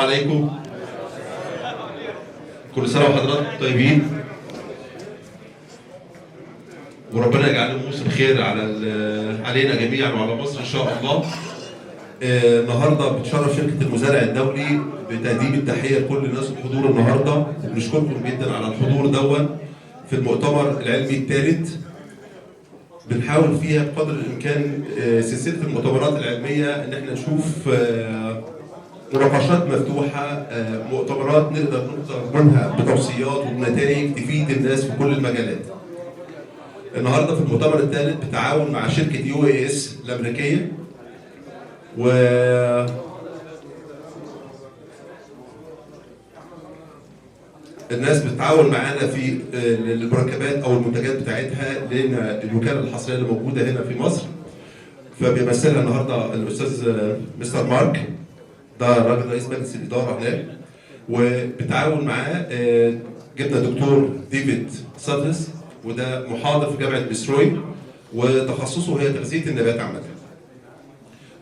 عليكم. كل سنة وحضراتكم طيبين، وربنا يجعله موسم خير علينا جميعا وعلى مصر إن شاء الله. النهارده بتشرف شركة المزارع الدولي بتقديم التحية لكل الناس الحضور النهارده، وبنشكركم جدا على الحضور دون في المؤتمر العلمي الثالث. بنحاول فيها بقدر الإمكان سلسلة المؤتمرات العلمية إن احنا نشوف مناقشات مفتوحة، مؤتمرات نقدر نخرج منها بتوصيات وبنتائج تفيد الناس في كل المجالات. النهارده في المؤتمر الثالث بتعاون مع شركة UAS الأمريكية، و الناس بتتعاون معانا في المركبات او المنتجات بتاعتها لان الوكاله الحصريه اللي موجوده هنا في مصر. فبيمثلها النهارده الاستاذ مستر مارك، ده راجل رئيس مجلس الاداره هناك، وبتعاون معاه جبنا دكتور ديفيد ساسيفيل، وده محاضر في جامعه بيسروي وتخصصه هي تغذيه النبات عامه.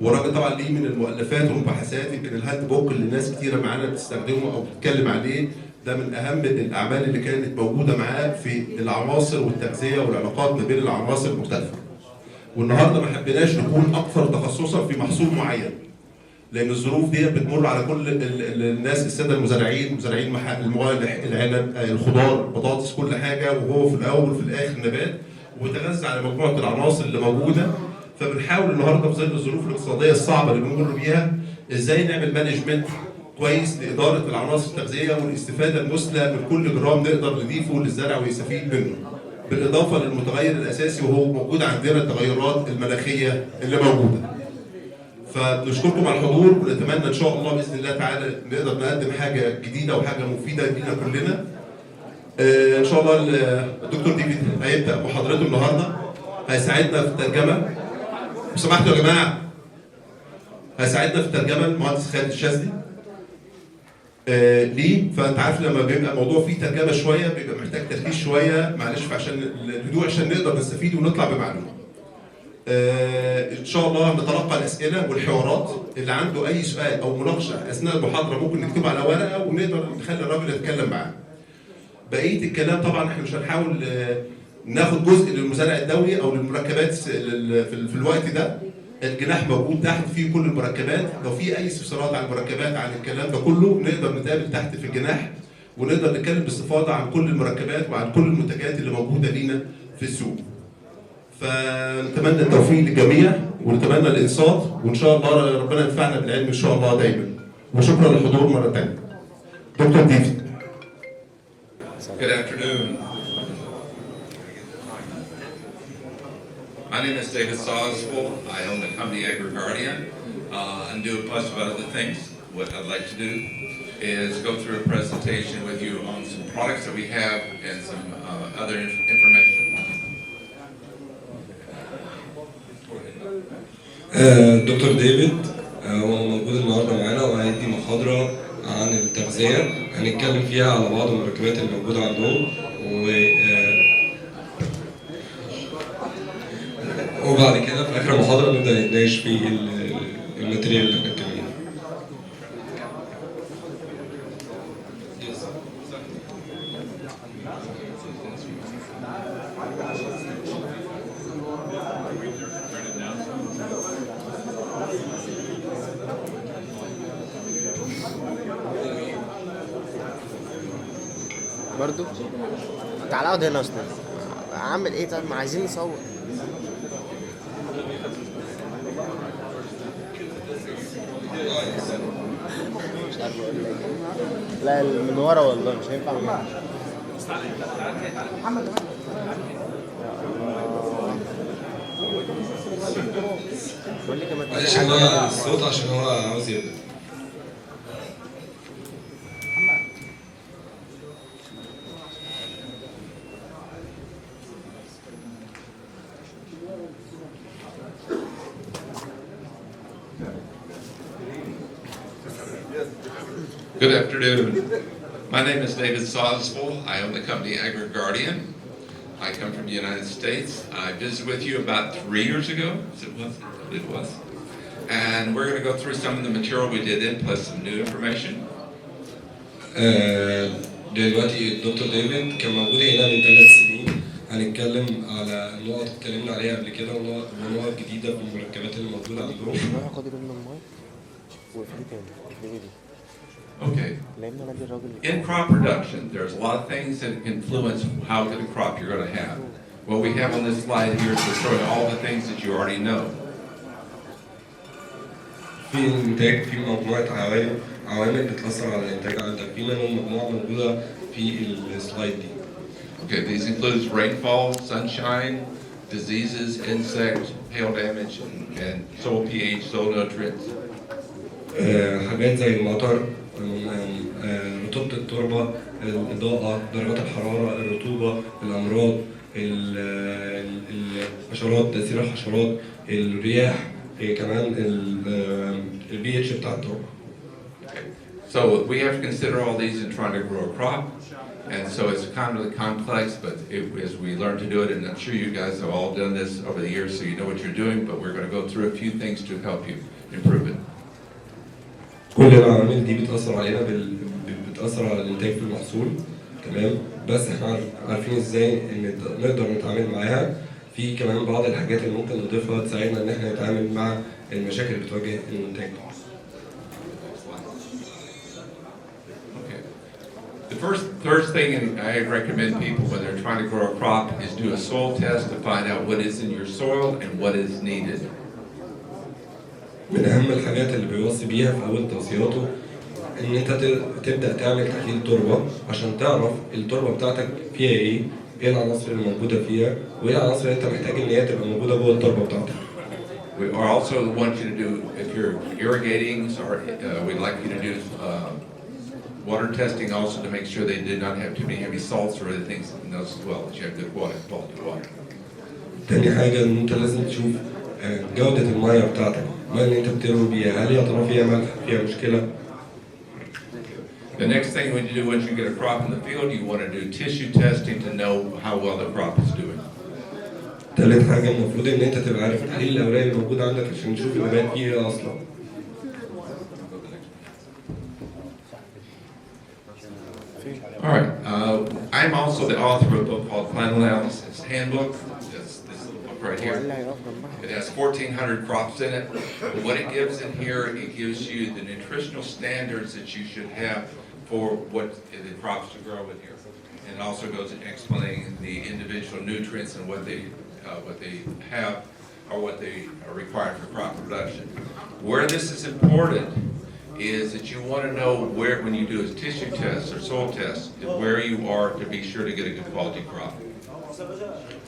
وراجل طبعا ليه من المؤلفات والمباحثات، يمكن الهاند بوك اللي ناس كتيره معانا بتستخدمه او بتتكلم عليه، ده من اهم الاعمال اللي كانت موجوده معاه في العناصر والتغذيه والعلاقات ما بين العناصر المختلفه. والنهارده ما حبيناش نكون اكثر تخصصا في محصول معين، لان الظروف دي بتمر على كل الناس، الساده المزارعين، مزارعين الموالح، العنب، الخضار، البطاطس، كل حاجه، وهو في الاول وفي الاخر نبات، وبيتغذى على مجموعه العناصر اللي موجوده. فبنحاول النهارده في ظل الظروف الاقتصاديه الصعبه اللي بنمر بيها ازاي نعمل مانجمنت كويس لاداره العناصر التغذيه والاستفاده المثلى من كل جرام نقدر نضيفه للزرع ويستفيد منه. بالاضافه للمتغير الاساسي وهو موجود عندنا التغيرات المناخيه اللي موجوده. فبنشكركم على الحضور، ونتمنى ان شاء الله باذن الله تعالى نقدر نقدم حاجه جديده وحاجه مفيده لينا كلنا. ان شاء الله الدكتور ديفيد هيبدا محاضرته النهارده، هيساعدنا في الترجمه. لو سمحتوا يا جماعه، هيساعدنا في الترجمه المهندس خالد الشاذلي. ليه؟ فانت عارف لما بيبقى الموضوع فيه ترجمه شويه بيبقى محتاج تركيز شويه، معلش، عشان الهدوء عشان نقدر نستفيد ونطلع بمعلومه. ان شاء الله نتلقى الاسئله والحوارات، اللي عنده اي سؤال او مناقشه اثناء المحاضره ممكن نكتبه على ورقه ونقدر نخلي الراجل يتكلم معاه. بقيه الكلام طبعا احنا مش هنحاول ناخد جزء للمزارع الدولي او للمركبات في الوقت ده. الجناح موجود تحت فيه كل المركبات، لو في اي استفسارات عن المركبات عن الكلام ده كله نقدر نتقابل تحت في الجناح، ونقدر نتكلم باستفاضه عن كل المركبات وعن كل المنتجات اللي موجوده لينا في السوق. فنتمنى التوفيق للجميع ونتمنى الانصات، وان شاء الله ربنا ينفعنا بالعلم ان شاء الله دايما. وشكرا للحضور مره ثانيه. دكتور ديفيد. Good afternoon. My name is David Sassiefel. I own the company Agri and do a bunch of other things. What I'd like to do is go through a presentation with you on some products that we have and some other information. دكتور ديفيد هو موجود النهارده معانا وهيدي محاضرة عن التغذية، هنتكلم فيها على بعض المركبات اللي موجودة عندهم، وبعد كده في آخر المحاضرة نبدأ نتناقش في الماتيريال اللي هنتكلم عنها. برضو تعالى اقعد هنا اصلا. اعمل ايه طيب؟ ما عايزين نصور. مش عارف اقول لك. لا من ورا والله مش هينفع من هنا. بقول لك ما معلش هو الصوت عشان هو عاوز يبدأ. Good afternoon. My name is David Sassiefel. I own the company Agri. I come from the United States. I visited with you about 3 years ago. It was. and we're going to go through some of the material we did in plus some new information. دلوقتي الدكتور ديفيد كان موجود هنا من 3 سنين. هنتكلم على نقط اتكلمنا عليها قبل كده ونقط جديدة في المركبات اللي موجودة عندهم. Okay. In crop production, there's a lot of things that influence how good a crop you're going to have. What we have on this slide here is we're showing all the things that you already know. في الإنتاج في مجموعة عوامل بتأثر على الإنتاج عندك، في منهم مجموعة موجودة في السلايد دي. Okay, these include rainfall, sunshine, diseases, insects, hail damage, and soil pH, soil nutrients. حاجات زي المطر، رطوبة التربة، الإضاءة، درجات الحرارة، الرطوبة، الأمراض، الحشرات، تأثير الحشرات، الرياح، كمان البي اتش بتاع التربة. So we have to consider all these in trying to grow a crop, and so it's kind of complex, but as we learn to do it, and I'm sure you guys have all done this over the years, so you know what you're doing, but we're going to go through a few things to help you improve it. كل العوامل دي بتأثر علينا بتأثر على الإنتاج في المحصول، تمام؟ بس احنا عارفين ازاي ان نقدر نتعامل معاها. في كمان بعض الحاجات اللي ممكن نضيفها تساعدنا ان احنا نتعامل مع المشاكل اللي بتواجه الإنتاج. The first thing I recommend people when they're trying to grow a crop is do a soil test to find out what is in your soil and what is needed. من أهم الحاجات اللي بيوصي بيها في أول توصياته إن أنت تبدأ تعمل تحليل تربة عشان تعرف التربة بتاعتك فيها إيه العناصر اللي موجودة فيها، وإيه العناصر اللي أنت محتاج إن هي تبقى موجودة جوه التربة بتاعتك. We also want you to do, if you're irrigating, we'd like you to do water testing also to make sure they did not have too many heavy salts or other things in those as well, that you have good quality water. تاني حاجة إن أنت لازم تشوف جودة المياه بتاعتك، المياه اللي أنت بتروي بيها هل يا ترى فيها ملح، فيها مشكلة؟ The next thing when you do once you get a crop in the field, you want to do tissue testing to know how well the crop is doing. تالت حاجة المفروض إن أنت تبقى عارف تحليل الأوراق اللي موجودة عندك عشان نشوف النبات فيه إيه أصلا. All right. I'm also the author of a book called Plant Analysis Handbook. This book right here. It has 1,400 crops in it. What it gives in here, it gives you the nutritional standards that you should have for what the crops to grow in here. And it also goes in explaining the individual nutrients and what they have or what they are required for crop production. Where this is important is that you want to know where, when you do a tissue test or soil test, where you are to be sure to get a good quality crop.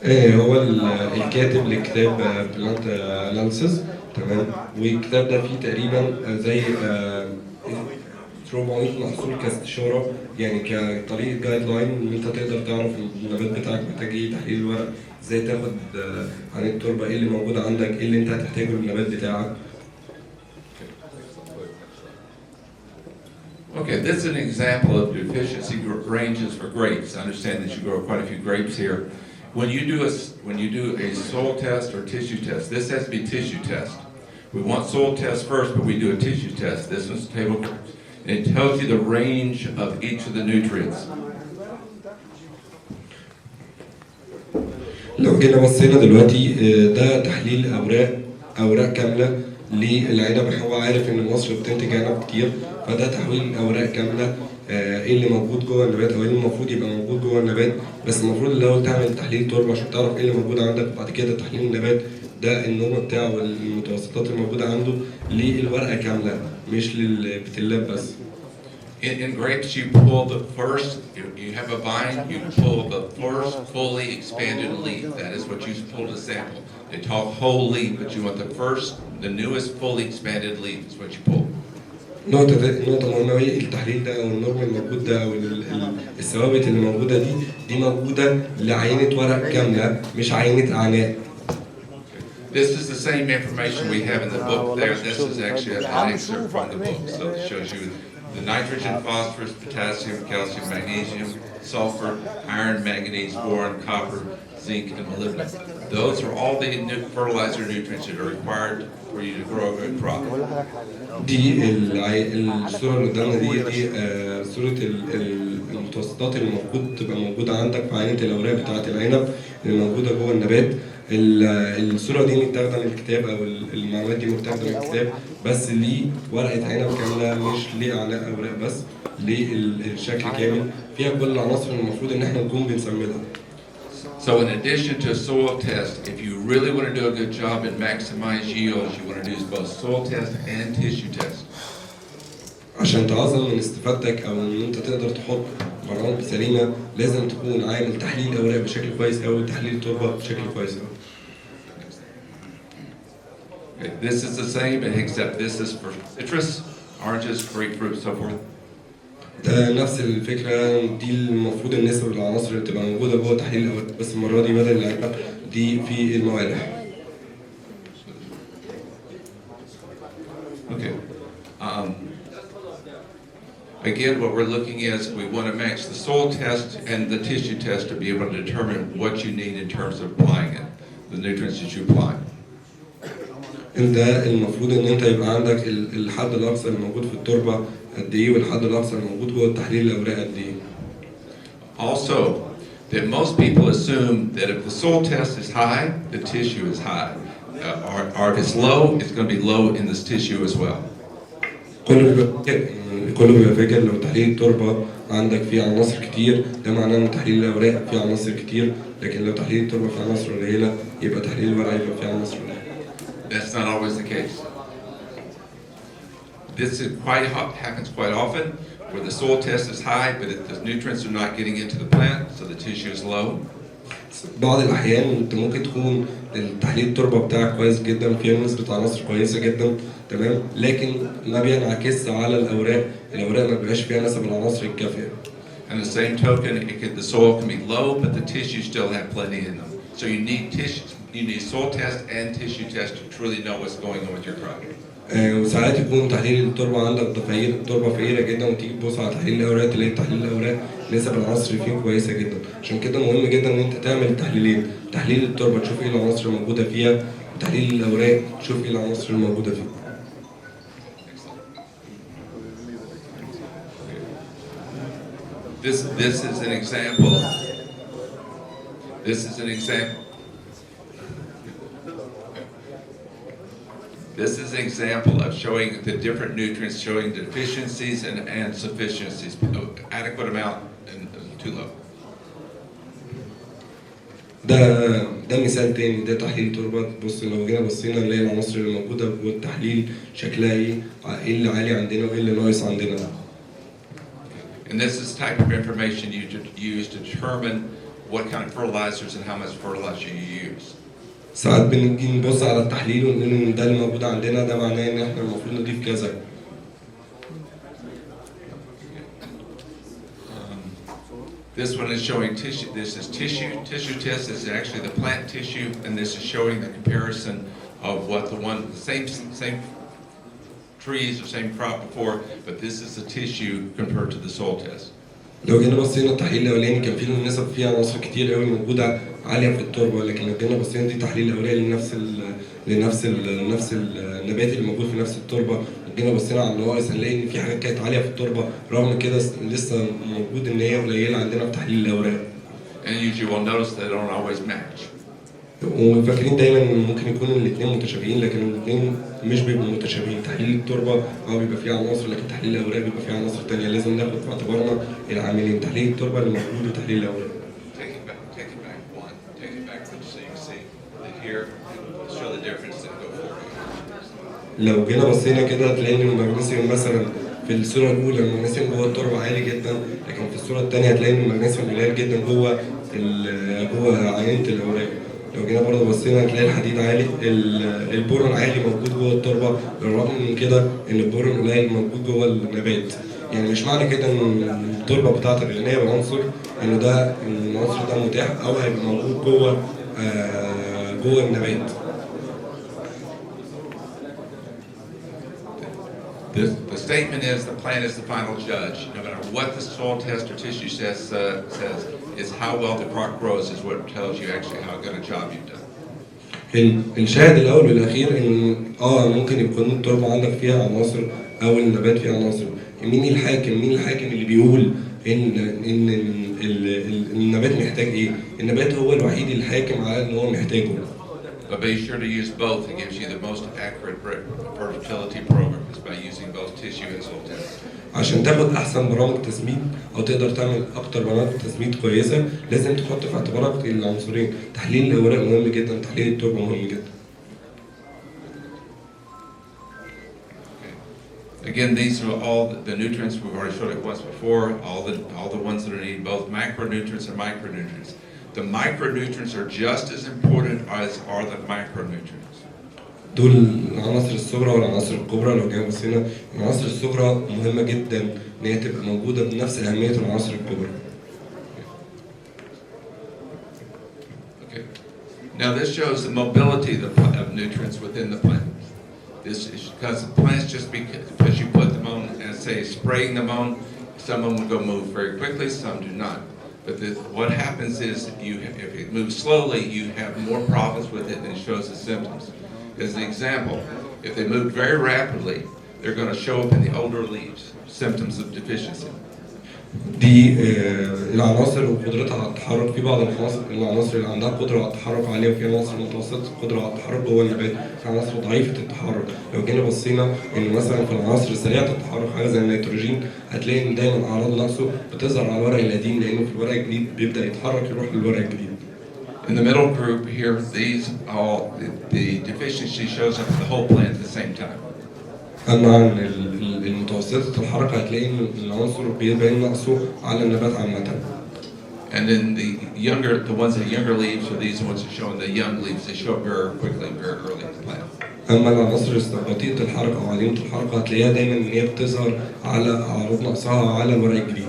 هو الكاتب لكتاب بلانت اناليسيس، تمام؟ والكتاب ده فيه تقريبا زي 400 محصول كاستشاره، يعني كطريقه جايد لاين ان انت تقدر تعرف النبات بتاعك محتاج ايه، تحليل الورق، ازاي تاخد عن التربه ايه اللي موجود عندك، ايه اللي انت هتحتاجه للنبات بتاعك. Okay, this is an example of deficiency ranges for grapes. I understand that you grow quite a few grapes here. When you do a soil test or tissue test, this has to be tissue test. We want soil test first, but we do a tissue test. This one's table grapes. And it tells you the range of each of the nutrients. لو جينا بصينا دلوقتي ده تحليل أوراق كاملة للعنب. هو عارف إن مصر بتنتج عنب كتير، فده تحويل أوراق كاملة ايه اللي موجود جوه النبات او ايه اللي المفروض يبقى موجود جوه النبات. بس المفروض الاول تعمل تحليل تربه عشان تعرف ايه اللي موجود عندك، وبعد كده تحليل النبات ده النورمال بتاعه والمتوسطات الموجوده عنده للورقه كامله مش للبتلات بس. In grapes, you pull the first, you have a vine, you pull the first fully expanded leaf. That is what you pull to sample. They talk whole leaf, but you want the first, the newest fully expanded leaf is what you pull. نقطة مهمة هي التحليل ده أو النورم الموجود ده أو الثوابت اللي موجودة دي موجودة لعينة ورق كاملة مش عينة أعناق. This is the same information we have in the book there. This is actually an excerpt from the book. So it shows you the nitrogen, phosphorus, potassium, calcium, magnesium, sulfur, iron, manganese, boron, copper, zinc, and molybdenum. Those are all the fertilizer nutrients that are required for you to grow a good crop. دي الصورة اللي قدامنا دي صورة المتوسطات اللي المفروض تبقى موجودة عندك في عينة الأوراق بتاعة العنب اللي موجودة جوه النبات. الصورة دي متاخدة من الكتاب أو المعلومات دي متاخدة من الكتاب، بس ليه ورقة عنب كاملة، مش ليه أوراق بس، ليه الشكل كامل فيها كل العناصر اللي المفروض إن إحنا نكون بنسميها. So in addition to a soil test, if you really want to do a good job and maximize yields, you want to do both soil test and tissue test. عشان تعظم من استفادتك او ان انت تقدر تحط برامج سليمه لازم تكون عامل تحليل الاوراق بشكل كويس قوي وتحليل التربه بشكل كويس قوي. This is the same except this is for citrus, oranges, grapefruit, so forth. ده نفس الفكره، دي المفروض النسب العناصر اللي بتبقى موجوده جوه تحليل الاوراق، بس المره دي بدل العنب دي في الموالح. Okay. Again, what we're looking is we want to match the soil test and the tissue test to be able to determine what you need in terms of applying it, the nutrients that you apply. ده المفروض ان انت يبقى عندك الحد الاقصى اللي موجود في التربه قد ايه والحد الاقصى اللي موجود جوه تحليل الاوراق قد ايه. Also, that most people assume that if the soil test is high, the tissue is high. Or if it's low, it's going to be low in this tissue as well. كله بيبقى فاكر لو تحليل التربه عندك فيه عناصر كتير ده معناه ان تحليل الاوراق فيه عناصر كتير، لكن لو تحليل التربه فيه عناصر قليله يبقى تحليل الورق يبقى فيه عناصر قليله. That's not always the case. This is happens quite often where the soil test is high, but the nutrients are not getting into the plant, so the tissue is low. بعض الاحيان انت ممكن تكون التحليل التربه بتاعك كويس جدا فيها نسبه عناصر كويسه جدا تمام، لكن ما بينعكسش على الاوراق ما بيبقاش فيها نسب العناصر الكافيه. And the same token, the soil can be low, but the tissue still have plenty in them. So you need soil test and tissue test to truly know what's going on with your crop. وساعات يكون تحليل التربه عندك التربه فقيره جدا وتيجي تبص على تحليل الاوراق تلاقي تحليل الاوراق نسب العناصر اللي فيه كويسه جدا، عشان كده مهم جدا ان انت تعمل تحليلين، تحليل التربه تشوف ايه العناصر الموجوده فيها وتحليل الاوراق تشوف ايه العناصر الموجوده فيها. This is an example. This is an example. This is an example of showing the different nutrients, showing deficiencies and sufficiencies, adequate amount and too low. ده مثال تاني، ده تحليل تربه. بص لو جينا بصينا نلاقي العناصر اللي موجوده جوه التحليل شكلها ايه اللي عالي عندنا وايه اللي ناقص عندنا. And this is the type of information you use to determine what kind of fertilizers and how much fertilizer you use. ساعات بنيجي نبص على التحليل ونقول ان ده اللي موجود عندنا ده معناه ان احنا المفروض نضيف كذا. This one is showing tissue. This is tissue. Tissue test is actually the plant tissue, and this is showing the comparison of what the same trees or same crop before, but this is the tissue compared to the soil test. لو جينا بصينا التحليل الاولاني كان فيه نسب فيها عناصر كتير قوي موجوده عاليه في التربه، لكن لو جينا بصينا دي تحليل الاولاني لنفس النبات اللي موجود في نفس التربه، جينا بصينا على النواقص هنلاقي ان في حاجات كانت عاليه في التربه رغم كده لسه موجود ان هي قليله عندنا في تحليل الاوراق. And usually we'll notice they don't always match. وفاكرين دايما ممكن يكونوا الاثنين متشابهين، لكن الاثنين مش بيبقوا متشابهين. تحليل التربه بيبقى فيه عناصر، لكن تحليل الاوراق بيبقى فيه عناصر ثانيه. لازم ناخد في اعتبارنا العاملين، تحليل التربه اللي موجود وتحليل الاوراق. Take it back so you can see that here, show the difference that go forward. لو جينا بصينا كده تلاقي ان المغنيسيوم مثلا في الصوره الاولى المغنيسيوم جوه التربه عالي جدا، لكن في الصوره الثانيه هتلاقي ان المغنيسيوم قليل جدا جوه عينه الاوراق. لو جينا برضه بصينا هتلاقي الحديد عالي، البورون عالي موجود جوه التربه، بالرغم من كده ان البورون قليل موجود جوه النبات. يعني مش معنى كده ان التربه بتاعتك غنيه بعنصر ان العنصر ده متاح او هيبقى موجود جوه النبات. The statement is the plant is the final judge. No matter what the soil test or tissue test says, is how well the crop grows is what tells you actually how good a job you've done. الشاهد الاول والاخير ان ممكن يكون التربه عندك فيها عناصر او النبات فيه عناصر. مين الحاكم اللي بيقول ان النبات محتاج ايه؟ النبات هو الوحيد الحاكم على ان هو محتاجه. But be sure to use both. It gives you the most accurate fertility program is by using both tissue and soil tests. عشان تاخد احسن برامج تسميد او تقدر تعمل اكتر برامج تسميد كويسه لازم تحط في اعتبارك العنصرين. تحليل الاوراق مهم جدا، تحليل التربه مهم جدا. Again, these are all the nutrients. We've already showed it once before. All the ones that are needed, both macronutrients and micronutrients. The micronutrients are just as important as are the macronutrients. دول العناصر الصغرى والعناصر الكبرى. لو جينا بصينا العناصر الصغرى مهمه جدا ان هي تبقى موجوده بنفس اهميه العناصر الكبرى. Okay. Now this shows the mobility of nutrients within the plant. This is because the plants, just because you put them on and say spraying them on, some of them will go move very quickly, some do not. But what happens is if it moves slowly, you have more problems with it than it shows the symptoms. As an example, if they move very rapidly, they're going to show up in the older leaves, symptoms of deficiency. دي العناصر وقدرتها على التحرك. في بعض العناصر اللي عندها قدره على التحرك عاليه، وفي عناصر متوسطه القدره على التحرك جوه النبات، في عناصر ضعيفه التحرك. لو جينا بصينا ان مثلا في العناصر سريعه التحرك حاجه زي النيتروجين، هتلاقي ان دايما اعراض نقصه بتظهر على الورق القديم، لانه في الورق الجديد بيبدا يتحرك يروح للورق الجديد. In the middle group here, these all the deficiency shows up in the whole plant at the same time. اما عن المتوسطه الحركه هتلاقي ان العنصر بيبين نقصه على النبات عامه. And then the ones that younger leaves are these ones that showing the young leaves. They show up very quickly, very early in the plant. اما العناصر بطيئه الحركه او عديمه الحركه هتلاقيها دايما ان هي بتظهر على اعراض نقصها على الورق الجديد.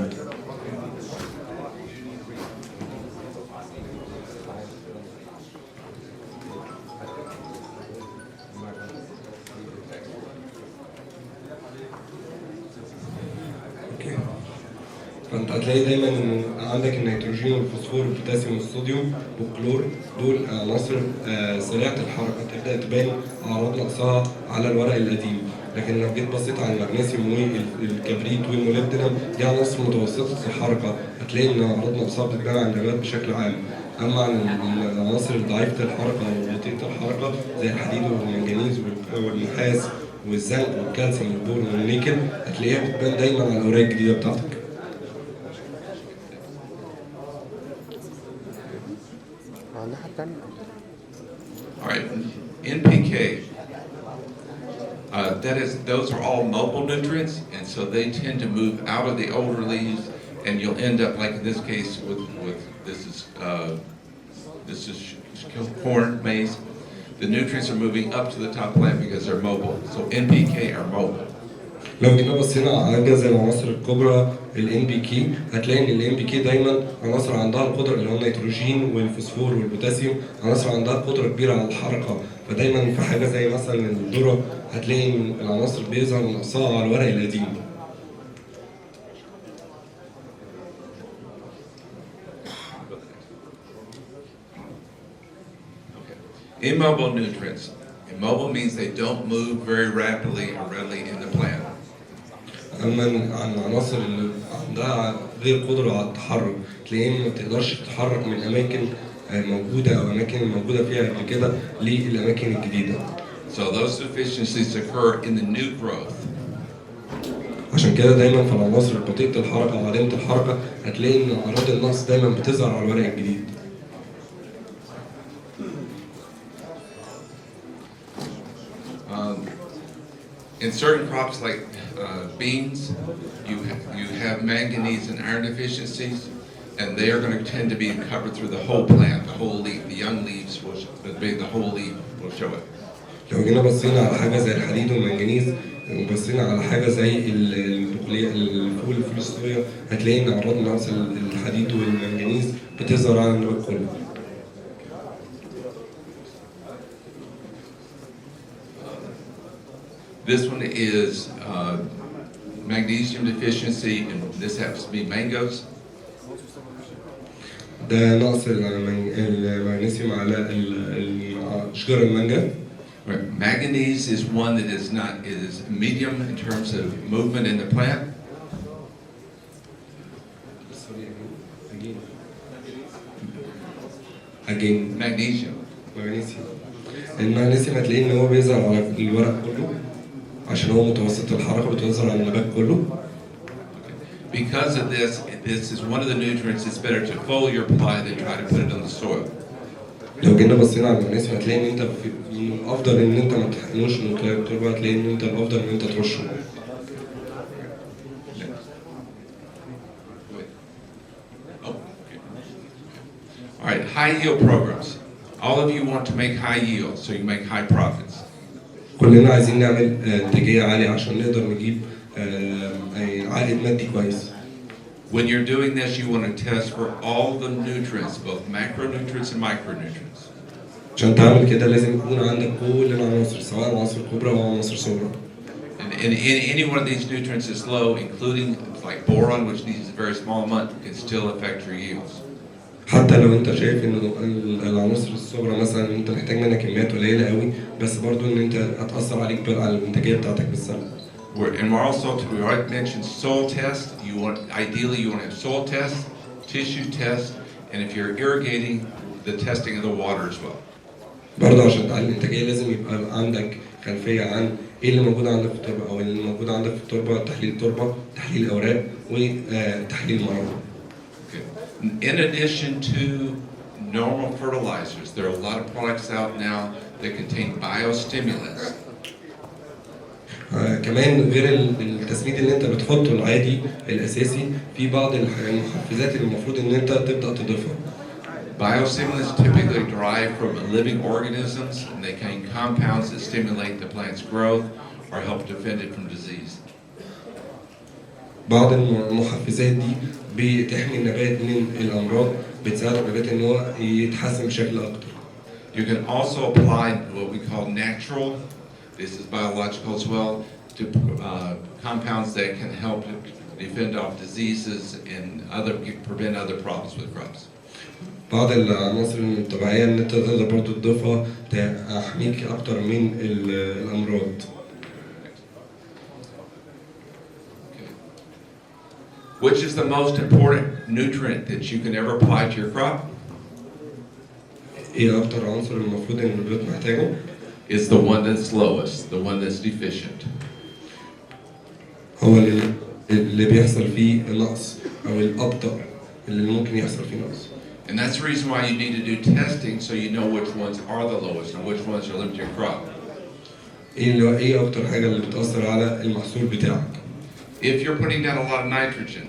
فانت هتلاقي دايما ان عندك النيتروجين والفوسفور والبوتاسيوم والصوديوم والكلور دول عناصر سريعه الحركه تبدا تبين اعراض نقصها على الورق القديم. لكن لو جيت بصيت على المغنيسيوم والكبريت والموليبدينم دي عناصر متوسطه الحركه، هتلاقي ان اعراض نقصها بتبان على النبات بشكل عام. اما عن العناصر ضعيفه الحركه وبطيئه الحركه زي الحديد والمنجنيز والنحاس والزنك والكالسيوم والبور والنيكل هتلاقيها بتبان دايما على الاوراق الجديده بتاعتك. All right, NPK. Those are all mobile nutrients, and so they tend to move out of the older leaves, and you'll end up like in this case with this is corn, maize. The nutrients are moving up to the top plant because they're mobile. So NPK are mobile. لو جينا بصينا على حاجه زي العناصر الكبرى الان بي كي هتلاقي ان الان بي كي دايما عناصر عندها القدره اللي هو النيتروجين والفوسفور والبوتاسيوم، عناصر عندها قدره كبيره على الحركه. فدايما في حاجه زي مثلا الذره هتلاقي ان العناصر بيظهر نقصها على الورق القديم. Immobile nutrients. Immobile means they don't move very rapidly or readily in the plant. اما عن العناصر اللي عندها غير قدره على التحرك تلاقيها ما بتقدرش تتحرك من اماكن موجوده او اماكن موجوده فيها قبل كده للاماكن الجديده. So those deficiencies occur in the new growth. عشان كده دايما في العناصر بطيئه الحركه وعديمه الحركه هتلاقي ان اعراض النقص دايما بتظهر على الورق الجديد. In certain crops like beans, you have manganese and iron deficiencies, and they are going to tend to be covered through the whole plant, the whole leaf. The young leaves will, the whole leaf will show it. لو جينا بصينا على حاجه زي الحديد والمنجنيز وبصينا على حاجه زي الفول الصويا هتلاقي ان اعراض نقص الحديد والمنجنيز بتظهر على النبات كله. This one is magnesium deficiency, and this happens to be mangoes. ده نقص المغنيسيوم على أشجار المانجا. Manganese is one that is medium in terms of movement in the plant. Magnesium. المغنيسيوم هتلاقيه ان هو بيظهر على الورق كله عشان هو متوسط الحركه، بتظهر على النبات كله. Because of this is one of the nutrients. It's better to foliar apply than try to put it on the soil. لو جينا بصينا على المغنيسيوم هتلاقي ان انت من الافضل ان انت ما تحقنوش من خلال التربه، هتلاقي ان انت الافضل ان انت ترشه. All right, high yield programs. All of you want to make high yield, so you make high profits. كلنا عايزين نعمل انتاجيه عاليه عشان نقدر نجيب عائد مادي كويس. When you're doing this, you want to test for all the nutrients, both macronutrients and micronutrients. عشان تعمل كده لازم يكون عندك كل العناصر، سواء عناصر كبرى او عناصر صغرى. And any one of these nutrients is low, including like boron, which needs a very small amount, can still affect your yields. حتى لو انت شايف ان العناصر الصغرى مثلا انت محتاج منها كميات قليله قوي، بس برضو ان انت هتاثر عليك على الانتاجيه بتاعتك بالسلب. And we're also, we already mentioned soil test. Ideally you want to have soil test, tissue test, and if you're irrigating, the testing of the water as well. برضه عشان تعلي الانتاجيه لازم يبقى عندك خلفيه عن ايه اللي موجود عندك في التربه، او اللي موجود عندك في التربه، تحليل تربه، تحليل اوراق، وتحليل مرض. In addition to normal fertilizers, there are a lot of products out now that contain biostimulants. كمان غير التسميد اللي انت بتحطه العادي الاساسي، في بعض المحفزات اللي المفروض ان انت تبدا تضيفها. Biostimulants typically derive from living organisms, and they contain compounds that stimulate the plant's growth or help defend it from disease. بعض المحفزات دي بتحمي النبات من الامراض، بتساعد النبات ان هو يتحسن بشكل اكتر. You can also apply what we call natural, this is biological as well, to compounds that can help defend off diseases and prevent other problems with crops. بعض العناصر الطبيعيه ان انت تقدر برضه تضيفها تحميك اكتر من الامراض. Which is the most important nutrient that you can ever apply to your crop? ايه اكتر عنصر المفروض ان النبات محتاجه؟ Is the one that's lowest, the one that's deficient. هو اللي بيحصل فيه نقص او الابطأ اللي ممكن يحصل فيه نقص. And that's the reason why you need to do testing, so you know which ones are the lowest and which ones are limiting your crop. ايه اكتر حاجه اللي بتاثر على المحصول بتاعك؟ If you're putting down a lot of nitrogen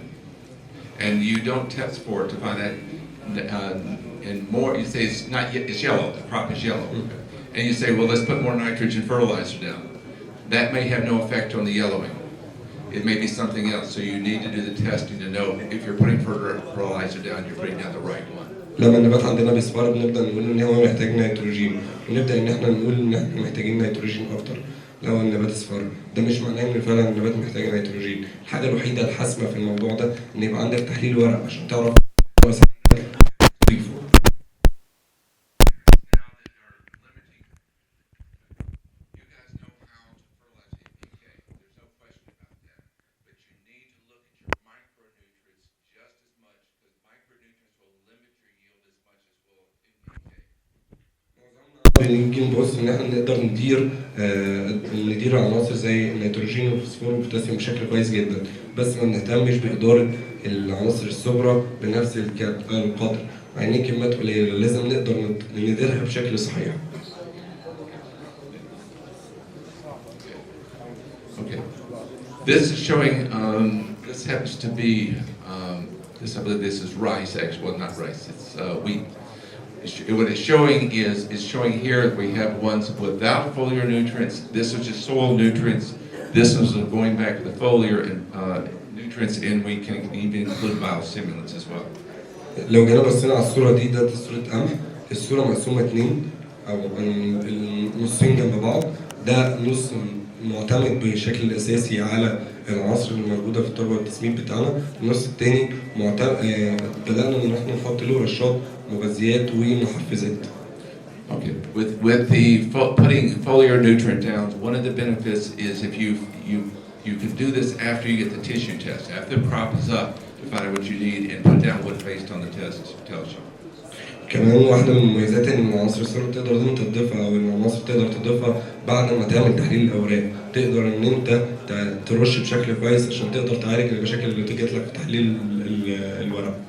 and you don't test for it to find that, and more, you say it's not yet, it's yellow, the crop is yellow, and you say, well, let's put more nitrogen fertilizer down. That may have no effect on the yellowing. It may be something else, so you need to do the testing to know if you're putting fertilizer down, you're putting down the right one. لما النبات عندنا بيصفر بنبدا نقول ان هو محتاج نيتروجين، ونبدا ان احنا نقول ان احنا محتاجين نيتروجين اكتر. لو النبات اصفر ده مش معناه ان فعلا النبات محتاج نيتروجين. الحاجه الوحيده الحاسمه في الموضوع ده ان يبقى عندك تحليل ورق عشان تعرف تضيفه. نيجي نبص ان احنا نقدر ندير عناصر زي النيتروجين والفوسفور والبوتاسيوم بشكل كويس جدا، بس ما نهتمش باداره العناصر الصغرى بنفس القدر، مع ان كميات قليله لازم نقدر نديرها بشكل صحيح. Okay. This is showing. This happens to be. I believe this is rice. Actually, well, not rice. It's wheat. What it's showing is showing here that we have ones without foliar nutrients. This is just soil nutrients. This is going back to the foliar and nutrients, and we can even include biostimulants as well. لو جينا بصينا على الصوره دي، ده صوره قمح. الصوره مقسومه اتنين او النصين جنب بعض. ده نص معتمد بشكل اساسي على العناصر اللي موجوده في التربه والتسميد بتاعنا. النص الثاني بدانا ان احنا نحط له رشات مغذيات ومحفزات. Okay. With the putting foliar nutrient down, one of the benefits is if you can do this after you get the tissue test, after the crop is up, to find out what you need and put down what based on the test tells you. كمان واحدة من المميزات ان العناصر الصغيرة تقدر ان انت تضيفها او العناصر تقدر تضيفها بعد ما تعمل تحليل الاوراق، تقدر ان انت ترش بشكل كويس عشان تقدر تعالج المشاكل اللي جات لك في تحليل الورق.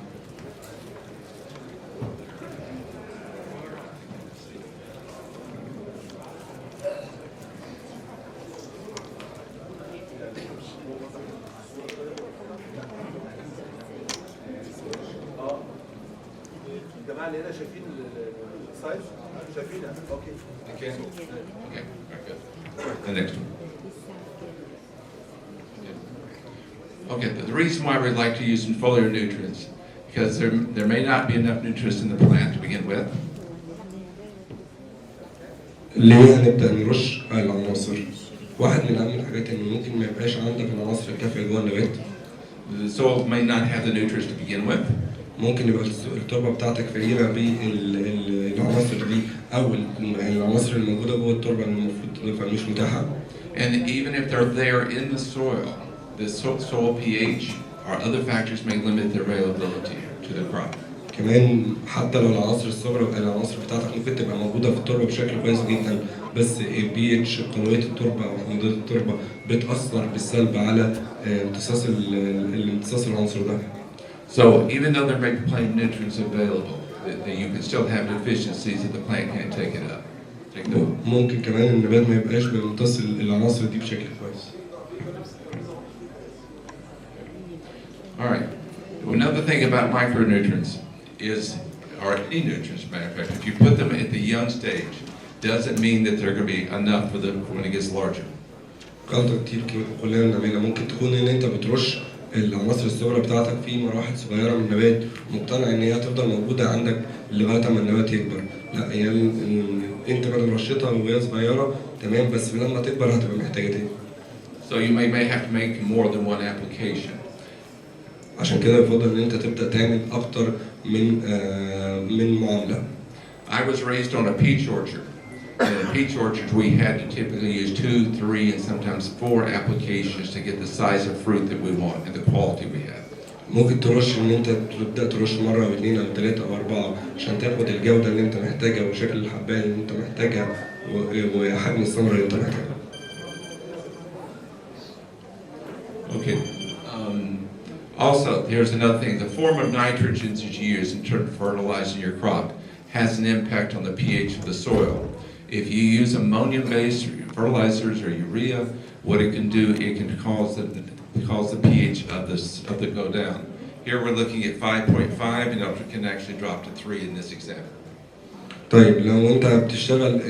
الجماعه اللي هنا شايفين السايز؟ شايفينها؟ اوكي. Okay. Okay. Very good. The next one. Okay. The reason why we like to use foliar nutrients because there may not be enough nutrients in the plant to begin with. ليه هنبدأ نرش العناصر؟ واحد من أهم الحاجات إن ممكن ما يبقاش عندك العناصر الكافية جوه النبات. The soil may not have the nutrients to begin with. ممكن يبقى التربة بتاعتك فقيرة بالعناصر دي أو العناصر اللي موجودة جوه التربة اللي المفروض تضيفها مش متاحة. And even if they're there in the soil, the soil pH or other factors may limit their availability to the crop. كمان حتى لو العناصر الصغرى العناصر بتاعتك ممكن تبقى موجودة في التربة بشكل كويس جدا، بس البي اتش قلوية التربة أو حموضية التربة بتأثر بالسلب على امتصاص العنصر ده. So even though there may be plenty of nutrients available, that you can still have deficiencies that the plant can't take it up. ممكن كمان النبات ما يبقاش بيمتص العناصر دي بشكل كويس. All right. Another thing about micronutrients is, or any nutrients, matter of fact, if you put them at the young stage, doesn't mean that they're going to be enough for them when it gets larger. غلطة كتير كلنا بنعملها، ممكن تكون ان انت بترش العناصر الصغرى بتاعتك في مراحل صغيرة من النبات مقتنع ان هي هتفضل موجودة عندك لغاية ما النبات يكبر، لا يعني انت بدل رشتها وهي صغيرة تمام بس لما تكبر هتبقى محتاجة تاني. So you may have to make more than one application. عشان كده يفضل ان انت تبدأ تعمل اكتر من معاملة. I was raised on a peach orchard. In a peach orchard, we had to typically use 2, 3, and sometimes 4 applications to get the size of fruit that we want and the quality we have. ممكن ترش ان انت تبدأ ترش مرة او 2 او 3 او 4 عشان تاخد الجودة اللي انت محتاجها وشكل الحباية اللي انت محتاجها وحجم الثمرة اللي انت محتاجها. Okay. Also, here's another thing. The form of nitrogens that you use in terms of fertilizing your crop has an impact on the pH of the soil. If you use ammonium-based fertilizers or urea, what it can do, it can cause the pH of the go down. Here we're looking at 5.5, and it can actually drop to 3 in this example. طيب لو انت بتشتغل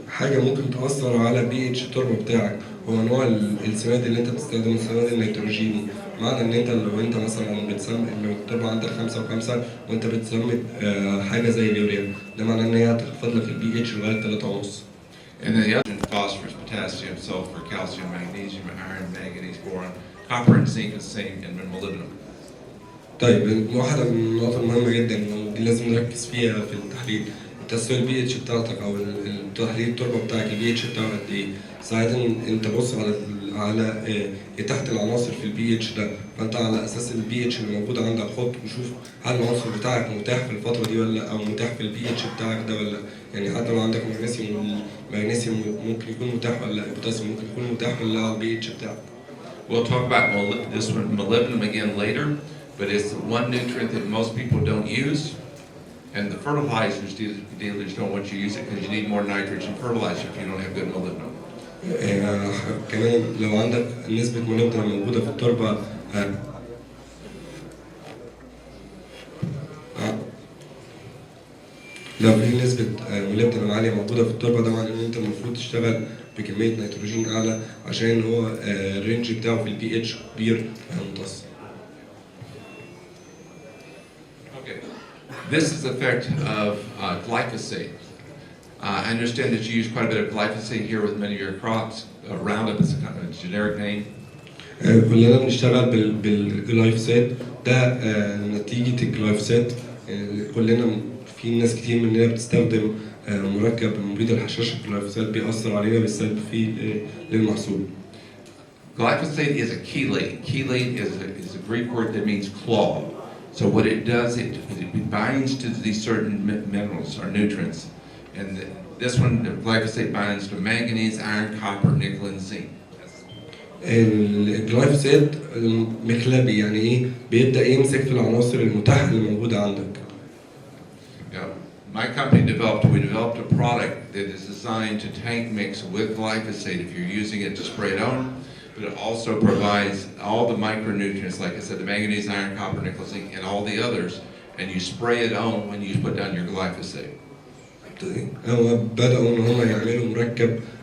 حاجة ممكن تأثر على بي اتش التربة بتاعك هو نوع السماد اللي انت بتستخدمه، السماد النيتروجيني. معنى ان انت لو انت مثلا بتسمد لو التربة عندك 5 و5 وانت بتسمد حاجة زي اليوريا، ده معناه ان هي هتخفض لك البي اتش لغاية 3.5. And then the other phosphorus, potassium, sulfur, calcium, magnesium, iron, manganese, boron, copper and zinc is the same, and molybdenum. طيب واحدة من النقط المهمة جدا ودي لازم نركز فيها في التحليل، تسوية البي اتش بتاعتك او تحليل التربة بتاعك البي اتش بتاعك قد ايه. ساعتها انت بص على اتاحة العناصر في البي اتش ده، فانت على اساس البي اتش اللي موجود عندك حط وشوف هل العنصر بتاعك متاح في الفترة دي ولا او متاح في البي اتش بتاعك ده ولا. يعني حتى لو عندك مغنيسيوم ممكن يكون متاح ولا البوتاسيوم ممكن يكون متاح ولا على البي اتش بتاعك. We'll talk about this one, molybdenum again later, but it's the one nutrient that most people don't use. And the fertilizers dealers don't want you to use it because you need more nitrogen fertilizer if you don't have good molybdenum. كمان لو عندك نسبة molybdenum موجودة في التربة لو في نسبة molybdenum عالية موجودة في التربة ده معناه ان انت المفروض تشتغل بكمية نيتروجين أعلى عشان هو الرينج بتاعه في البي اتش كبير وهيمتص. Okay. This is the effect of glyphosate. I understand that you use quite a bit of glyphosate here with many of your crops. Roundup is a kind of generic name. كلنا بنشتغل بالجلايفوسات. ده نتيجة الجلايفوسات. كلنا في ناس كتير مننا بتستخدم مركب مبيد الحشائش. الجلايفوسات بيأثر علينا بالسلب في للمحصول. Glyphosate is a chelate. Chelate is a Greek word that means claw. So what it does, it binds to these certain minerals or nutrients. And this one, the glyphosate binds to manganese, iron, copper, nickel, and zinc. الجلايفوسات مخلبي، يعني ايه؟ بيبدأ يمسك في العناصر المتاحة اللي موجودة عندك. My company we developed a product that is designed to tank mix with glyphosate if you're using it to spray it on, but it also provides all the micronutrients, like I said, the manganese, iron, copper, nickel, zinc, and all the others, and you spray it on when you put down your glyphosate. هو بدأوا إن هم يعملوا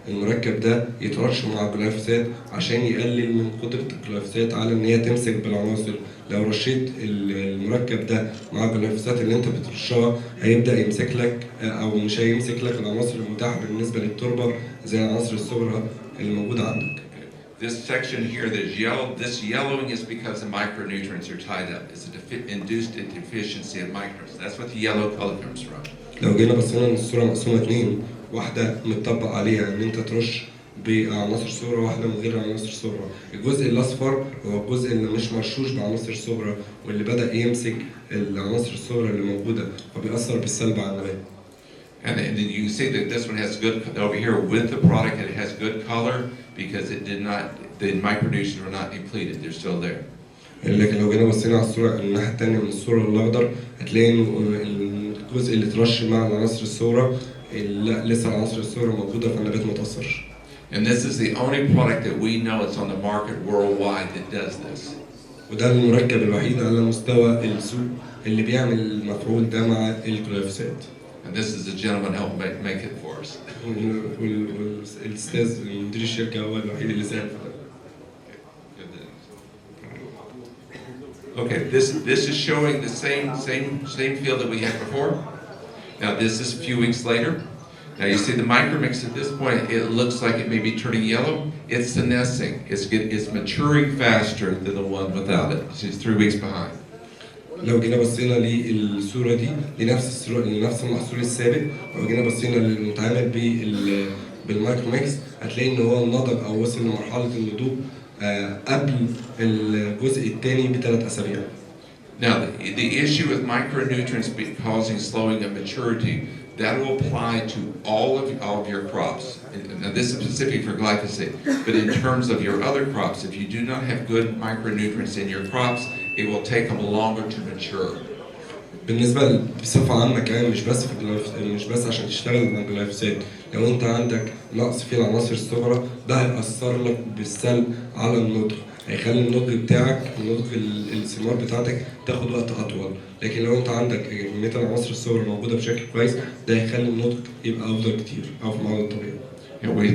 المركب ده يترش مع الجلايفوسات عشان يقلل من قدرة الجلايفوسات على إن هي تمسك بالعناصر. لو رشيت المركب ده مع الجلايفوسات اللي أنت بترشها هيبدأ يمسك لك، أو مش هيمسك لك العناصر المتاحة بالنسبة للتربة زي العناصر الصغرى اللي موجودة عندك. This section here that's yellow, this yellowing is because the micronutrients are tied up. It's an induced deficiency of micronutrients. That's what the yellow color comes from. لو جينا بصينا ان الصوره مقسومه اتنين، واحده متطبق عليها ان انت ترش بعناصر صغرى، واحده من غير عناصر صغرى. الجزء الاصفر هو الجزء اللي مش مرشوش بعناصر صغرى واللي بدا يمسك العناصر الصغرى اللي موجوده فبيأثر بالسلب على النبات. And then you see that this one has good, over here with the product, it has good color because it did not, the micronutrients were not depleted, they're still there. لكن لو جينا بصينا على الصوره الناحيه الثانيه من الصوره الاخضر هتلاقي ان الجزء اللي اترش مع العناصر الصغرى لا، لسه العناصر الصغرى موجوده فالنبات ما تاثرش. And this is the only product that we know it's on the market worldwide that does this. وده المركب الوحيد على مستوى السوق اللي بيعمل المفعول ده مع الجلايفوسات. And this is the gentleman helped make it for us. والأستاذ مدير الشركة هو الوحيد اللي ساهم في ده. Okay, this is showing the same field that we had before. Now this is a few weeks later. Now you see the micromix at this point, it looks like it may be turning yellow. It's senescing. It's maturing faster than the one without it. She's 3 weeks behind. لو جينا بصينا للصورة دي لنفس المحصول السابق، لو جينا بصينا للمتعامل بالمايكروميكس هتلاقي ان هو نضج او وصل لمرحلة النضوج قبل الجزء الثاني ب3 أسابيع. Now the issue with micronutrients causing slowing of maturity, that will apply to all of your crops. Now this is specific for glyphosate, but in terms of your other crops, if you do not have good micronutrients in your crops, it will take them longer to mature. بالنسبة بصفة عامة كمان مش بس عشان تشتغل مع الجلايفوسات، لو انت عندك نقص في العناصر الصغرى ده هيأثر لك بالسلب على النضج، هيخلي النضج بتاعك نضج الثمار بتاعتك تاخد وقت أطول، لكن لو انت عندك كمية العناصر الصغرى موجودة بشكل كويس ده هيخلي النضج يبقى أفضل كتير أو في معدل طبيعي.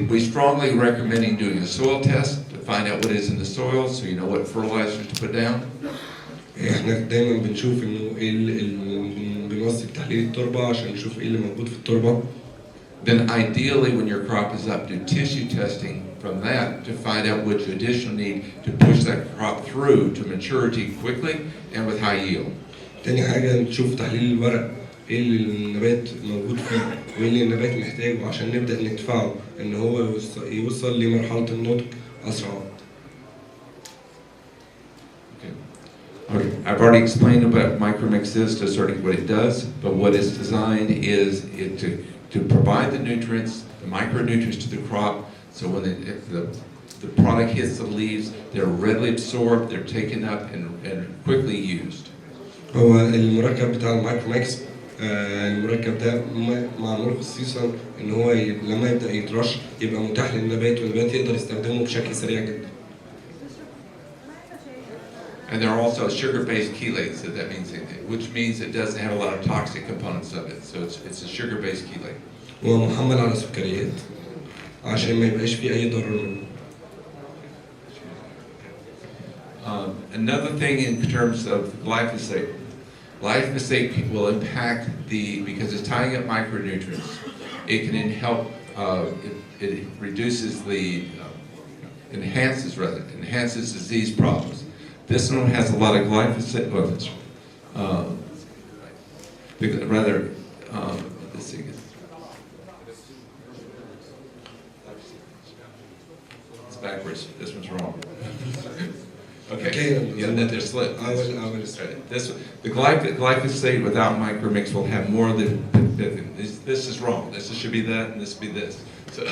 We strongly recommend doing a soil test to find out what is in the soil so you know what fertilizers to put down. احنا دايما بنشوف انه بنوصي بتحليل التربه عشان نشوف ايه اللي موجود في التربه. Then ideally when your crop is up, do tissue testing from that to find out what you additionally need to push that crop through to maturity quickly and with high yield. تاني حاجه نشوف تحليل الورق، ايه اللي النبات موجود فيه وايه اللي النبات محتاجه عشان نبدا ندفعه ان هو يوصل لمرحله النضج اسرع. Okay. I've already explained what micromix is to certain what it does, but what it's designed is to provide the nutrients, the micronutrients to the crop, so when the product hits the leaves, they're readily absorbed, they're taken up and quickly used. هو المركب بتاع المايكروميكس المركب ده معمول خصيصا ان هو لما يبدا يترش يبقى متاح للنبات والنبات يقدر يستخدمه بشكل سريع جدا. And there are also sugar-based chelates, so that means which means it doesn't have a lot of toxic components of it. So it's a sugar-based chelate. هو محمل على سكريات عشان ما يبقاش فيه أي ضرر منه. Another thing in terms of glyphosate will impact because it's tying up micronutrients. It can help. It reduces enhances disease problems. This one has a lot of glyphosate, let's see. It's backwards. This one's wrong. Okay. Yeah, they're split. I will The glyphosate without micromix will have more than this is wrong. This should be that, and this should be this. So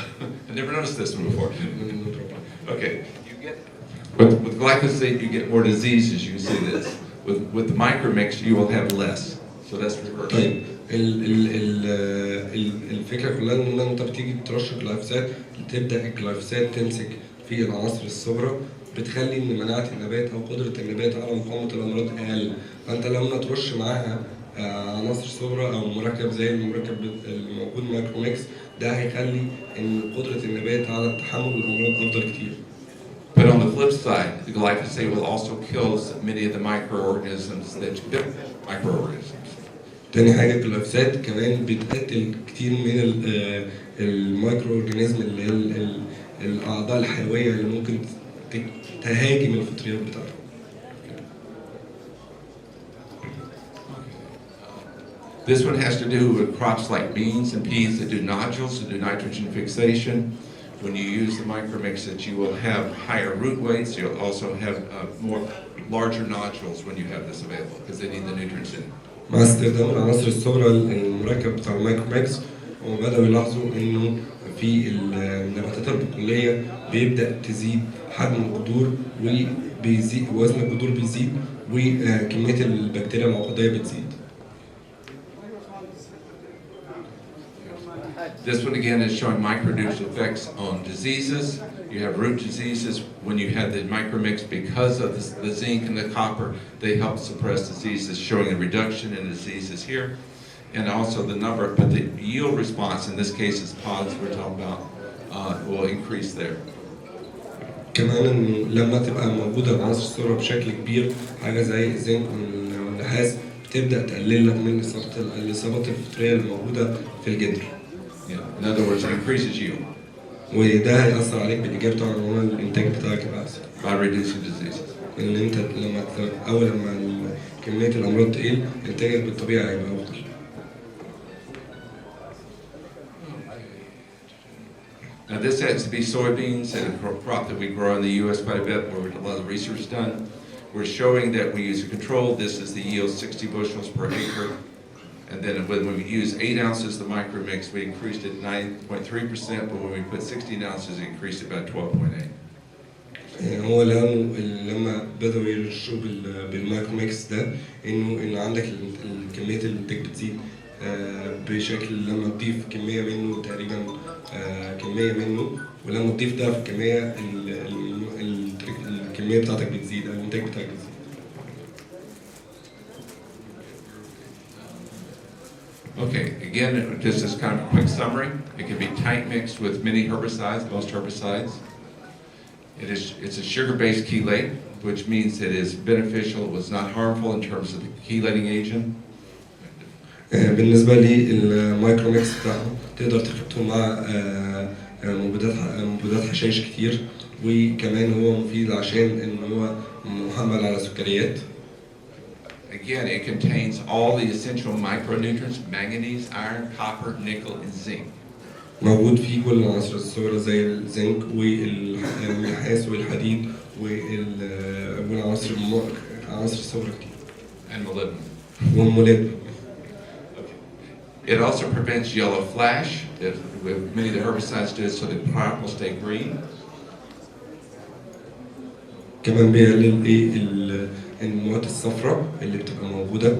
I never noticed this one before. Okay, you get with glyphosate you get more diseases. You can see this. With the micromix you will have less. So that's reversed. طيب الفكره كلها ان انت بتيجي ترش الجلايفوسات تبدا الجلايفوسات تمسك في العناصر الصغرى بتخلي ان مناعه النبات او قدره النبات على مقاومه الامراض اقل. فانت لما ترش معاها عناصر صغرى او مركب زي المركب الموجود مايكروميكس ده هيخلي ان قدره النبات على تحمل الامراض افضل كتير. But on the flip side, the glyphosate will also kill many of the microorganisms that microorganisms. تاني حاجه الجلايفوسات كمان بتقتل كتير من المايكرو اورجانيزم اللي هي الاعضاء الحيويه اللي ممكن تهاجم الفطريات بتاعتها. This one has to do with crops like beans and peas that do nodules, that do nitrogen fixation. When you use the micromix, that you will have higher root weights. You'll also have larger nodules when you have this available because they need the nutrients in it. مع استخدام العناصر الصغرى المركب بتاع المايكروميكس وبدأوا يلاحظوا انه في النباتات البقولية بيبدأ تزيد حجم الجذور وبيزيد وزن الجذور بيزيد وكمية البكتيريا العقدية بتزيد. This one again is showing micronutrient effects on diseases. You have root diseases when you have the micromix because of the zinc and the copper. They help suppress diseases, showing a reduction in diseases here. And also the number, but the yield response in this case is pods we're talking about will increase there. كمان إنه لما تبقى موجودة العناصر الصغرى بشكل كبير حاجة زي الزنك والنحاس بتبدأ تقلل لك من الإصابات الفطرية اللي موجودة في الجدر. Yeah. In other words, it increases yield. وده هيأثر عليك بالإيجاب طبعا إن الإنتاج بتاعك يبقى أحسن. By reducing diseases. إن أنت لما كمية الأمراض تقل إنتاجك بالطبيعي هيبقى أفضل. Now this happens to be soybeans, and a crop that we grow in the U.S. quite a bit, where a lot of research is done. We're showing that we use a control. This is the yield, 60 bushels per acre. And then when we use 8 ounces of the micromix, we increased it 9.3%, but when we put 16 ounces, it increased it by 12.8. هو لما بدأوا يرشوا بالمايكروميكس ده إنه عندك كمية الإنتاج بتزيد بشكل لما تضيف كمية منه تقريبا كمية منه ولما تضيف ده في الكمية الكمية بتاعتك بتزيد الإنتاج بتاعك بتزيد. Okay, again, this is kind of a quick summary. It can be tight mixed with many herbicides, most herbicides. It's a sugar-based chelate, which means it is beneficial, it was not harmful in terms of the chelating agent. بالنسبة للمايكروميكس بتاعه تقدر تحطه مع مبيدات حشائش كتير وكمان هو مفيد عشان إن هو محمل على سكريات. Again, it contains all the essential micronutrients: manganese, iron, copper, nickel, and zinc. موجود فيه كل العناصر الصغرى زي الزنك والنحاس والحديد والعناصر الصغرى كتير. And molybdenum. والمولد. It also prevents yellow flash. Many of the herbicides do so the crop will stay green. كمان بيقلل المواد الصفراء اللي بتبقى موجودة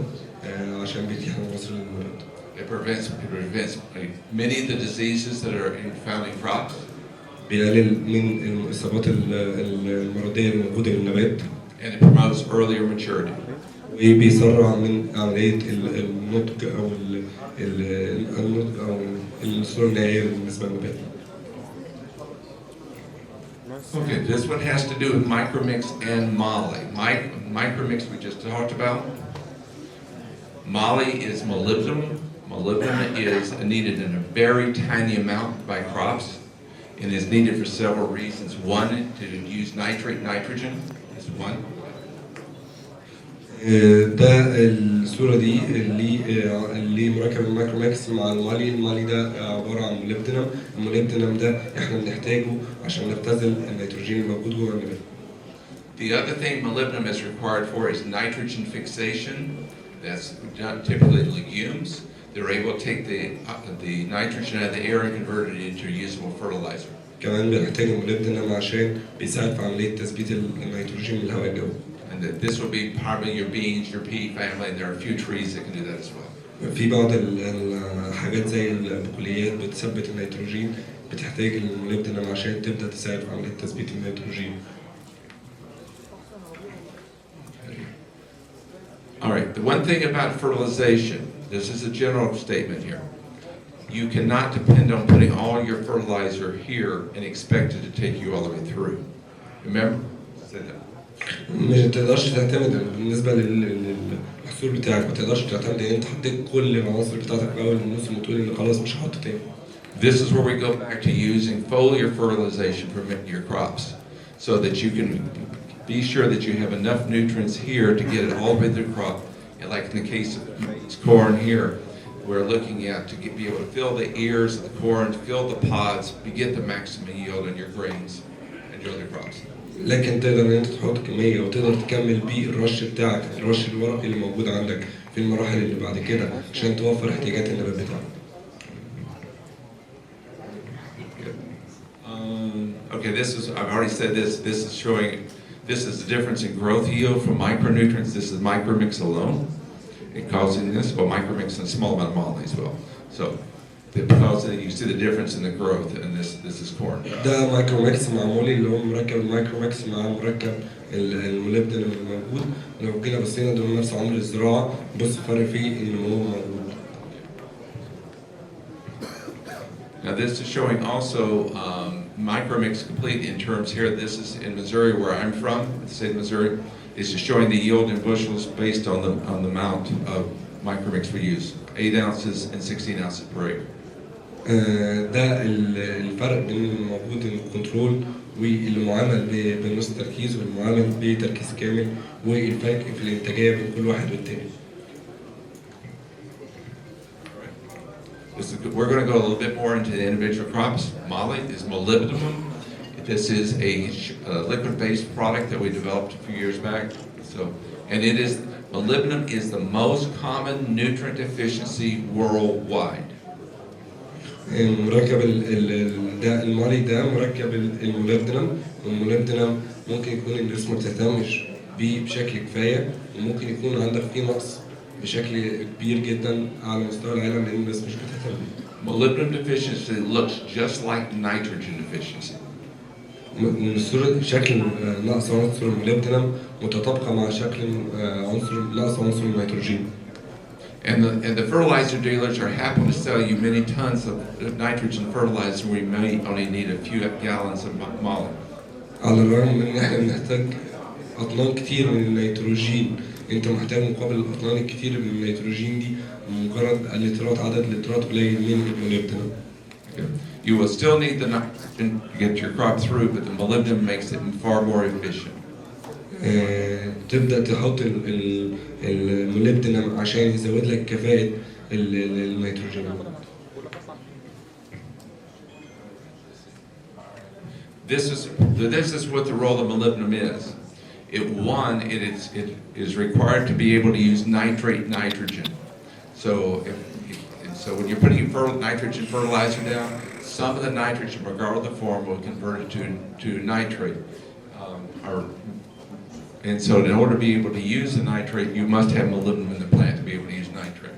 عشان بيتيح عناصر المولد. It prevents many of the diseases that are found in crops. بيقلل من الإصابات المرضية الموجودة للنبات. And it promotes earlier maturity. وبيسرع من عملية النضج أو النضج أو الصورة النهائية بالنسبة للنبات. Okay, this one has to do with micromix and moly. Micromix we just talked about. Moly is molybdenum. Molybdenum is needed in a very tiny amount by crops. and is needed for several reasons. One, to use nitrate nitrogen is one. ده الصورة دي اللي مركب المايكروماكس مع المالي ده عبارة عن موليبدينم. الموليبدينم ده احنا بنحتاجه عشان نختزل النيتروجين الموجود جوه النبات. The other thing molybdenum is required for is nitrogen fixation. That's done typically in legumes. They're able to take the nitrogen out of the air and convert it into a usable fertilizer. كمان بنحتاج الموليبدينم عشان بيساعد في عملية تثبيت النيتروجين من الهواء الجوي. And that this will be probably your beans, your pea family, and there are a few trees that can do that as well. في بعض الحاجات زي البقوليات بتثبت النيتروجين بتحتاج الموليبدينم عشان تبدأ تساعد في عملية تثبيت النيتروجين. All right, the one thing about fertilization, this is a general statement here. You cannot depend on putting all your fertilizer here and expect it to take you all the way through. Remember? Say that. مش تقدرش تعتمد بالنسبة للمحصول بتاعك، ما تقدرش تعتمد ان انت حطيت كل العناصر بتاعتك في اول الموسم وتقول ان خلاص مش هحط تاني. This is where we go back to using foliar fertilization for your crops, so that you can be sure that you have enough nutrients here to get it all the way through the crop. And like in the case of corn here, we're looking at to be able to fill the ears of the corn, fill the pods, to get the maximum yield on your grains and your other crops. لكن تقدر ان انت تحط كمية وتقدر تكمل بيه الرش بتاعك، الرش الورقي اللي موجود عندك في المراحل اللي بعد كده عشان توفر احتياجات النبات بتاعك. Okay, I've already said this. This is showing. This is the difference in growth yield from micronutrients. This is micromix alone. It causing this, well, micromix and a small amount of moly as well. So, because you see the difference in the growth, and this is corn. ده مايكروماكس مع مولي اللي هو مركب المايكروماكس مع مركب الموليبدينم الموجود. لو جينا بصينا دول نفس عمر الزراعة بص الفرق فيه النمو موجود. Now this is showing also micromix complete in terms here. This is in Missouri, where I'm from, the state of Missouri. This is showing the yield in bushels based on the amount of micromix we use, 8 ounces and 16 ounces per acre. ده الفرق بين الموجود الكنترول واللي معامل بنص تركيز والمعامل بتركيز كامل والفرق في الانتاجيه بين كل واحد والتاني. We're going to go a little bit more into the individual crops. Moly is molybdenum. This is a liquid-based product that we developed a few years back. Molybdenum is the most common nutrient deficiency worldwide. مركب ده المالي ده مركب الموليبدينم، والموليبدينم ممكن يكون الناس ما بتهتمش بيه بشكل كفايه وممكن يكون عندك فيه نقص بشكل كبير جدا على مستوى العالم لان الناس مش بتهتم بيه. Molybdenum deficiency looks just like nitrogen deficiency. الصورة شكل نقص عنصر الموليبدينم متطابقة مع شكل نقص عنصر النيتروجين. And the fertilizer dealers are happy to sell you many tons of nitrogen fertilizer. We may only need a few gallons of moly. على الرغم من ان احنا بنحتاج اطنان كتير من النيتروجين، انت محتاج مقابل الاطنان الكتير من النيتروجين دي مجرد عدد لترات قليل من الموليبدينم. You will still need the nitrogen to get your crop through, but the molybdenum makes it far more efficient. تبدأ تحط الموليبدينم عشان يزود لك كفاءة النيتروجين. This is what the role of molybdenum is. It is required to be able to use nitrate nitrogen. So when you're putting nitrogen fertilizer down, some of the nitrogen, regardless of the form, will convert it to nitrate. And so in order to be able to use the nitrate, you must have molybdenum in the plant to be able to use nitrate.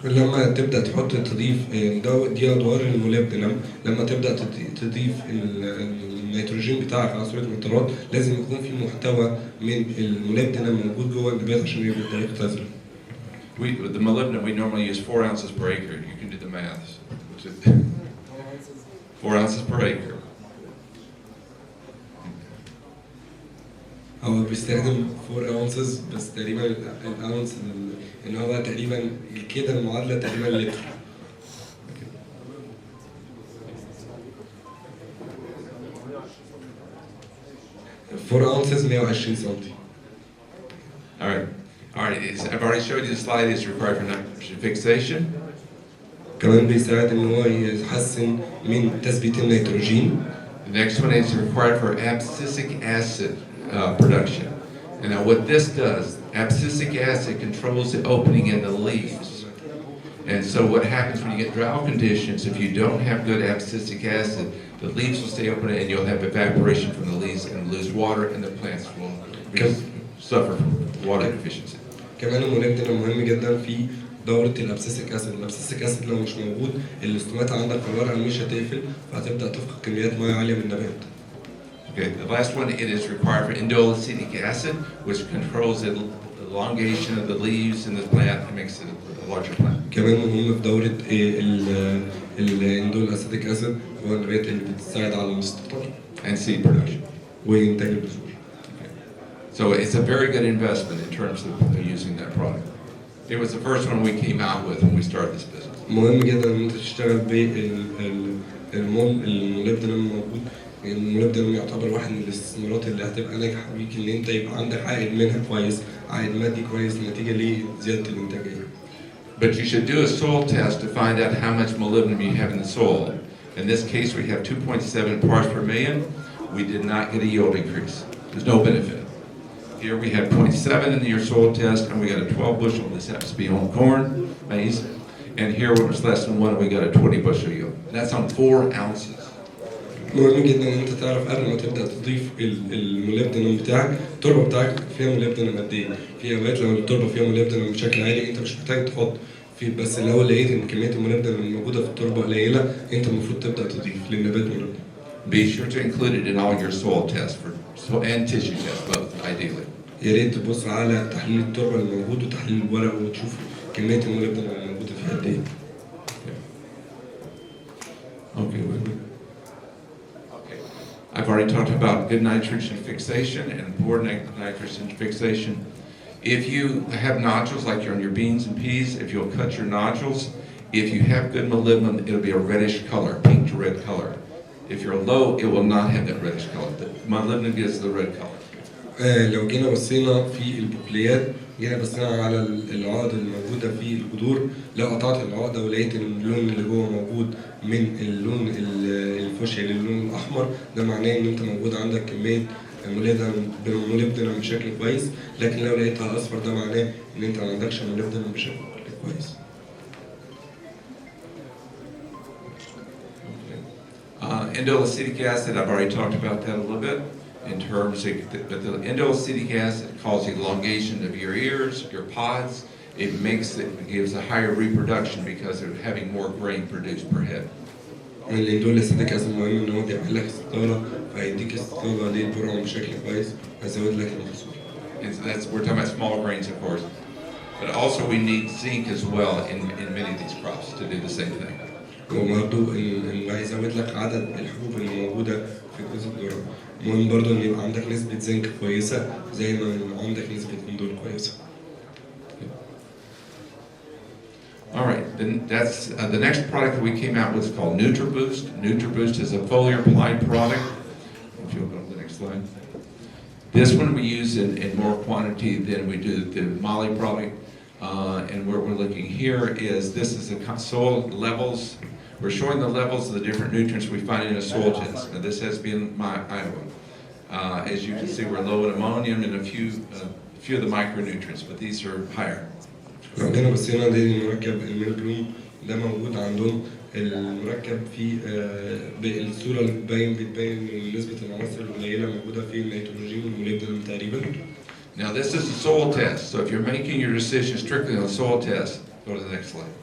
لما تبدأ تضيف دي أدوار الموليبدينم، لما تبدأ تضيف النيتروجين بتاعك على صورة نترات لازم يكون في محتوى من الموليبدينم موجود جوه النبات عشان يبدأ يختزل. With the molybdenum, we normally use 4 ounces per acre. You can do the math. 4 ounces per acre. هو بيستخدم 4 ounces بس تقريبا الاونس ان هو تقريبا كده المعادله تقريبا لتر. 4 ounces 120 سم. All right. I've already showed you the slide. It's required for nitrogen fixation. كمان بيساعد ان هو يحسن من تثبيت النيتروجين. The next one is required for abscisic acid production. And now what this does, abscisic acid controls the opening in the leaves. And so what happens when you get drought conditions, if you don't have good abscisic acid, the leaves will stay open and you'll have evaporation from the leaves and lose water and the plants will suffer from water deficiency. كمان الموليبدينم مهم جدا في دورة الابسيسيك اسيد. الابسيسيك اسيد لو مش موجود الاستومات عندك في الورقة مش هتقفل فهتبدأ تفقد كميات مياه عالية من النبات. Okay, the last one, it is required for indolacetic acid, which controls the elongation of the leaves in the plant and makes it a larger plant. كمان مهم في دورة الاندول اسيتيك اسيد هو النبات اللي بتساعد على الاستقطاب And seed production. وإنتاج البذور. So it's a very good investment in terms of using that product. It was the first one we came out with when we started this business. مهم جدا ان انت تشتغل بالموليبدينم الموجود. الموليبدينم يعتبر واحد من الاستثمارات اللي هتبقى ناجحه بيك ان انت يبقى عندك عائد منها كويس، عائد مادي كويس نتيجه لزياده الانتاجيه. But you should do a soil test to find out how much molybdenum you have in the soil. In this case, we have 2.7 parts per million. We did not get a yield increase. There's no benefit. Here we had 0.7 in your soil test, and we got a 12 bushel. This happens to be on corn, maize. And here it was less than 1, and we got a 20 bushel yield. That's on 4 ounces. مهم جدا ان انت تعرف قبل ما تبدا تضيف الموليبدينم بتاعك، التربه بتاعك فيها موليبدينم قد ايه؟ في اوقات لو التربه فيها موليبدينم بشكل عالي انت مش محتاج تحط في، بس لو لقيت ان كميه الموليبدينم الموجوده في التربه قليله انت المفروض تبدا تضيف للنبات موليبدينم. Be sure to include it in all your soil tests and tissue tests, both ideally. يا ريت تبص على تحليل التربه الموجود وتحليل الورق وتشوف كميه الموليبدينم الموجوده فيها قد ايه. Okay, I've already talked about good nitrogen fixation and poor nitrogen fixation. If you have nodules like you're on your beans and peas, if you'll cut your nodules, if you have good molybdenum, it'll be a reddish color, pink to red color. If you're low, it will not have that reddish color. The molybdenum gives the red color. لو جينا بصينا في البقوليات، جينا بصينا على العقد الموجودة في الجذور، لو قطعت العقدة ولقيت ان اللون اللي جوه موجود من اللون الفوشيا للون الأحمر، ده معناه ان انت موجود عندك كمية موليبدينم بشكل كويس، لكن لو لقيتها أصفر ده معناه ان انت ما عندكش موليبدينم بشكل كويس. Indolacetic acid, I've already talked about that a little bit. In terms of, but the indolacetic acid causes elongation of your ears, your pods. It gives a higher reproduction because of having more grain produced per head. الاندولاسيتيك اسيد مهم ان هو بيعمل لك استطالة، فهيديك استطالة للبرعم بشكل كويس، هيزود لك المحصول. And so we're talking about small grains, of course, but also we need zinc as well in many of these crops to do the same thing. وبرضه اللي هيزود لك عدد الحبوب اللي موجودة في جزء الذرة. مهم برضه ان يبقى عندك نسبة زنك كويسة زي ما عندك نسبة اندول كويسة. All right, then that's the next product that we came out with is called NutriBoost. NutriBoost is a foliar applied product. If you'll go to the next slide. This one we use in more quantity than we do the Molly product. And where we're looking here is this is the soil levels. We're showing the levels of the different nutrients we find in a soil test. Now this has been my Iowa. As you can see, we're low in ammonium and a few of the micronutrients, but these are higher. لو جينا بصينا ده المركب الميلبلوم ده موجود عندهم المركب في بالصورة اللي بتبين نسبة العناصر القليلة موجودة في النيتروجين والموليبدينم تقريبا. Now this is a soil test, so if you're making your decision strictly on soil test, go to the next slide.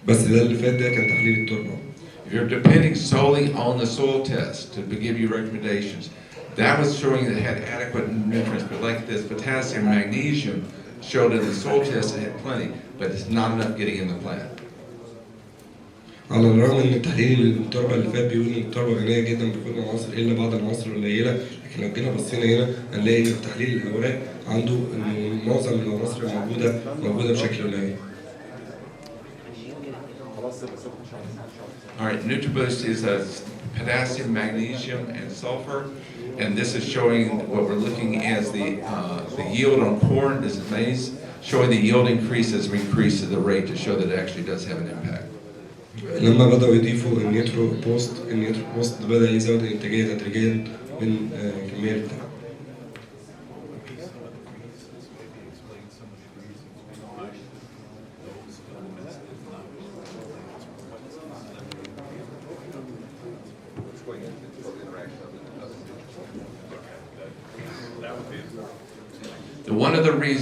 بس ده اللي فات ده كان تحليل التربة. If you're depending solely on the soil test to give you recommendations, that was showing that it had adequate nutrients, but like this potassium, magnesium showed in the soil test it had plenty, but it's not enough getting in the plant. على الرغم ان تحليل التربه اللي فات بيقول ان التربه غنيه جدا بكل العناصر الا بعض العناصر القليله، لكن لو جينا بصينا هنا هنلاقي ان في تحليل الاوراق عنده ان معظم العناصر الموجوده بشكل قليل. All right, NutriBoost is a potassium, magnesium, and sulfur, and this is showing what we're looking as the yield on corn. This is maize, showing the yield increase as we increase the rate to show that it actually does have an impact. لما بدأوا يضيفوا النيترو بوست بدأ يزود الإنتاجية تدريجيا من الكمية بتاعته.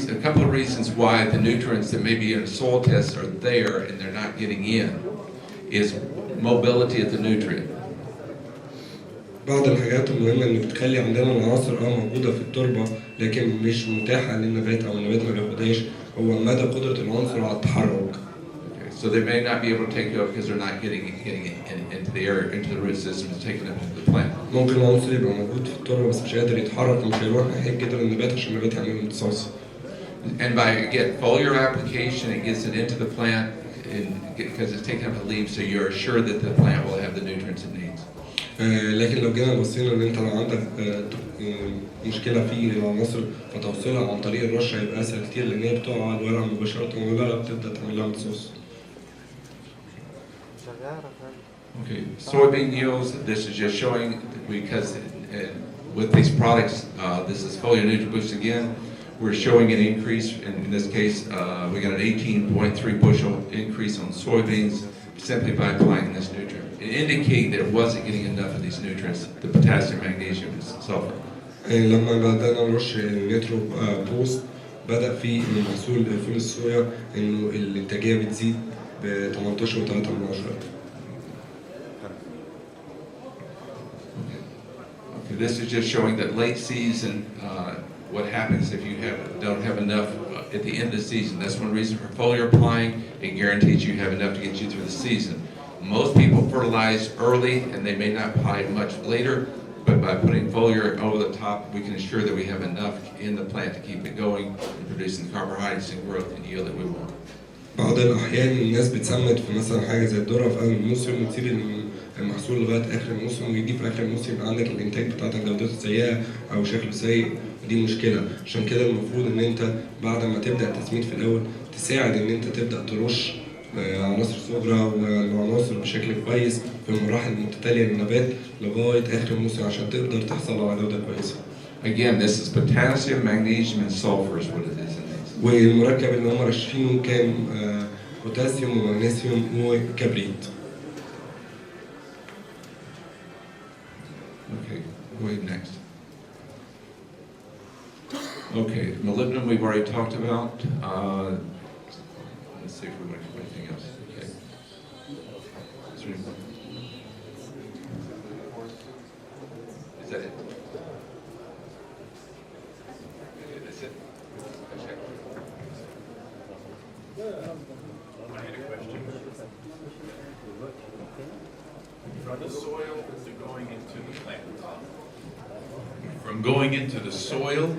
A couple of reasons why the nutrients that may be in a soil test are there and they're not getting in is mobility of the nutrient. بعض الحاجات المهمة اللي بتخلي عندنا العناصر موجودة في التربة لكن مش متاحة للنبات أو النبات ما بياخدهاش هو مدى قدرة العنصر على التحرك. So they may not be able to take it up because they're not getting into the air, into the root system, it's taking up into the plant. ممكن العنصر يبقى موجود في التربة بس مش قادر يتحرك ومش هيروح ناحية جدر النبات عشان النبات يعمل امتصاص. And by foliar application, it gets it into the plant because it's taking up the leaves, so you're assured that the plant will have the nutrients it needs. لكن لو جينا بصينا ان انت لو عندك مشكله في العناصر فتوصيلها عن طريق الرش هيبقى اسهل كتير لان هي بتقع على الورق مباشره والورقه بتبدا تعمل لها امتصاص. Okay, soybean yields. This is just showing because with these products, this is foliar NutriBoost again. We're showing an increase. In this case, we got an 18.3 bushel increase on soybeans simply by applying this nutrient. It indicated that it wasn't getting enough of these nutrients, the potassium, magnesium, and sulfur. لما بدأنا نرش النيترو بوست بدأ في محصول فول الصويا إنه الإنتاجية بتزيد ب 18.3. Okay, this is just showing that late season, what happens if you don't have enough at the end of the season. That's one reason for foliar applying. It guarantees you have enough to get you through the season. Most people fertilize early and they may not apply much later, but by putting foliar over the top, we can ensure that we have enough in the plant to keep it going and producing the carbohydrates and growth and yield that we want. بعض الأحيان الناس بتسمد في مثلا حاجة زي الذرة في أول الموسم وتسيب المحصول لغاية آخر الموسم ويجي في آخر الموسم يبقى عندك الإنتاج بتاعتك جودته سيئة أو شكله سيء ودي مشكلة. عشان كده المفروض إن أنت بعد ما تبدأ التسميد في الأول تساعد إن أنت تبدأ ترش عناصر صغرى والعناصر بشكل كويس في المراحل المتتالية للنبات لغاية آخر الموسم عشان تقدر تحصل على جودة كويسة. Again, this is potassium, magnesium, and sulfur is what it is in these. والمركب اللي هم رشينه كان بوتاسيوم ومغنيسيوم وكبريت. Okay, go ahead next. Okay, molybdenum we've already talked about. Let's see if we want to do anything else. Okay. Is there any more? Is that it? Okay, that's it. Okay. I had a question. From the soil to going into the plant. From going into the soil,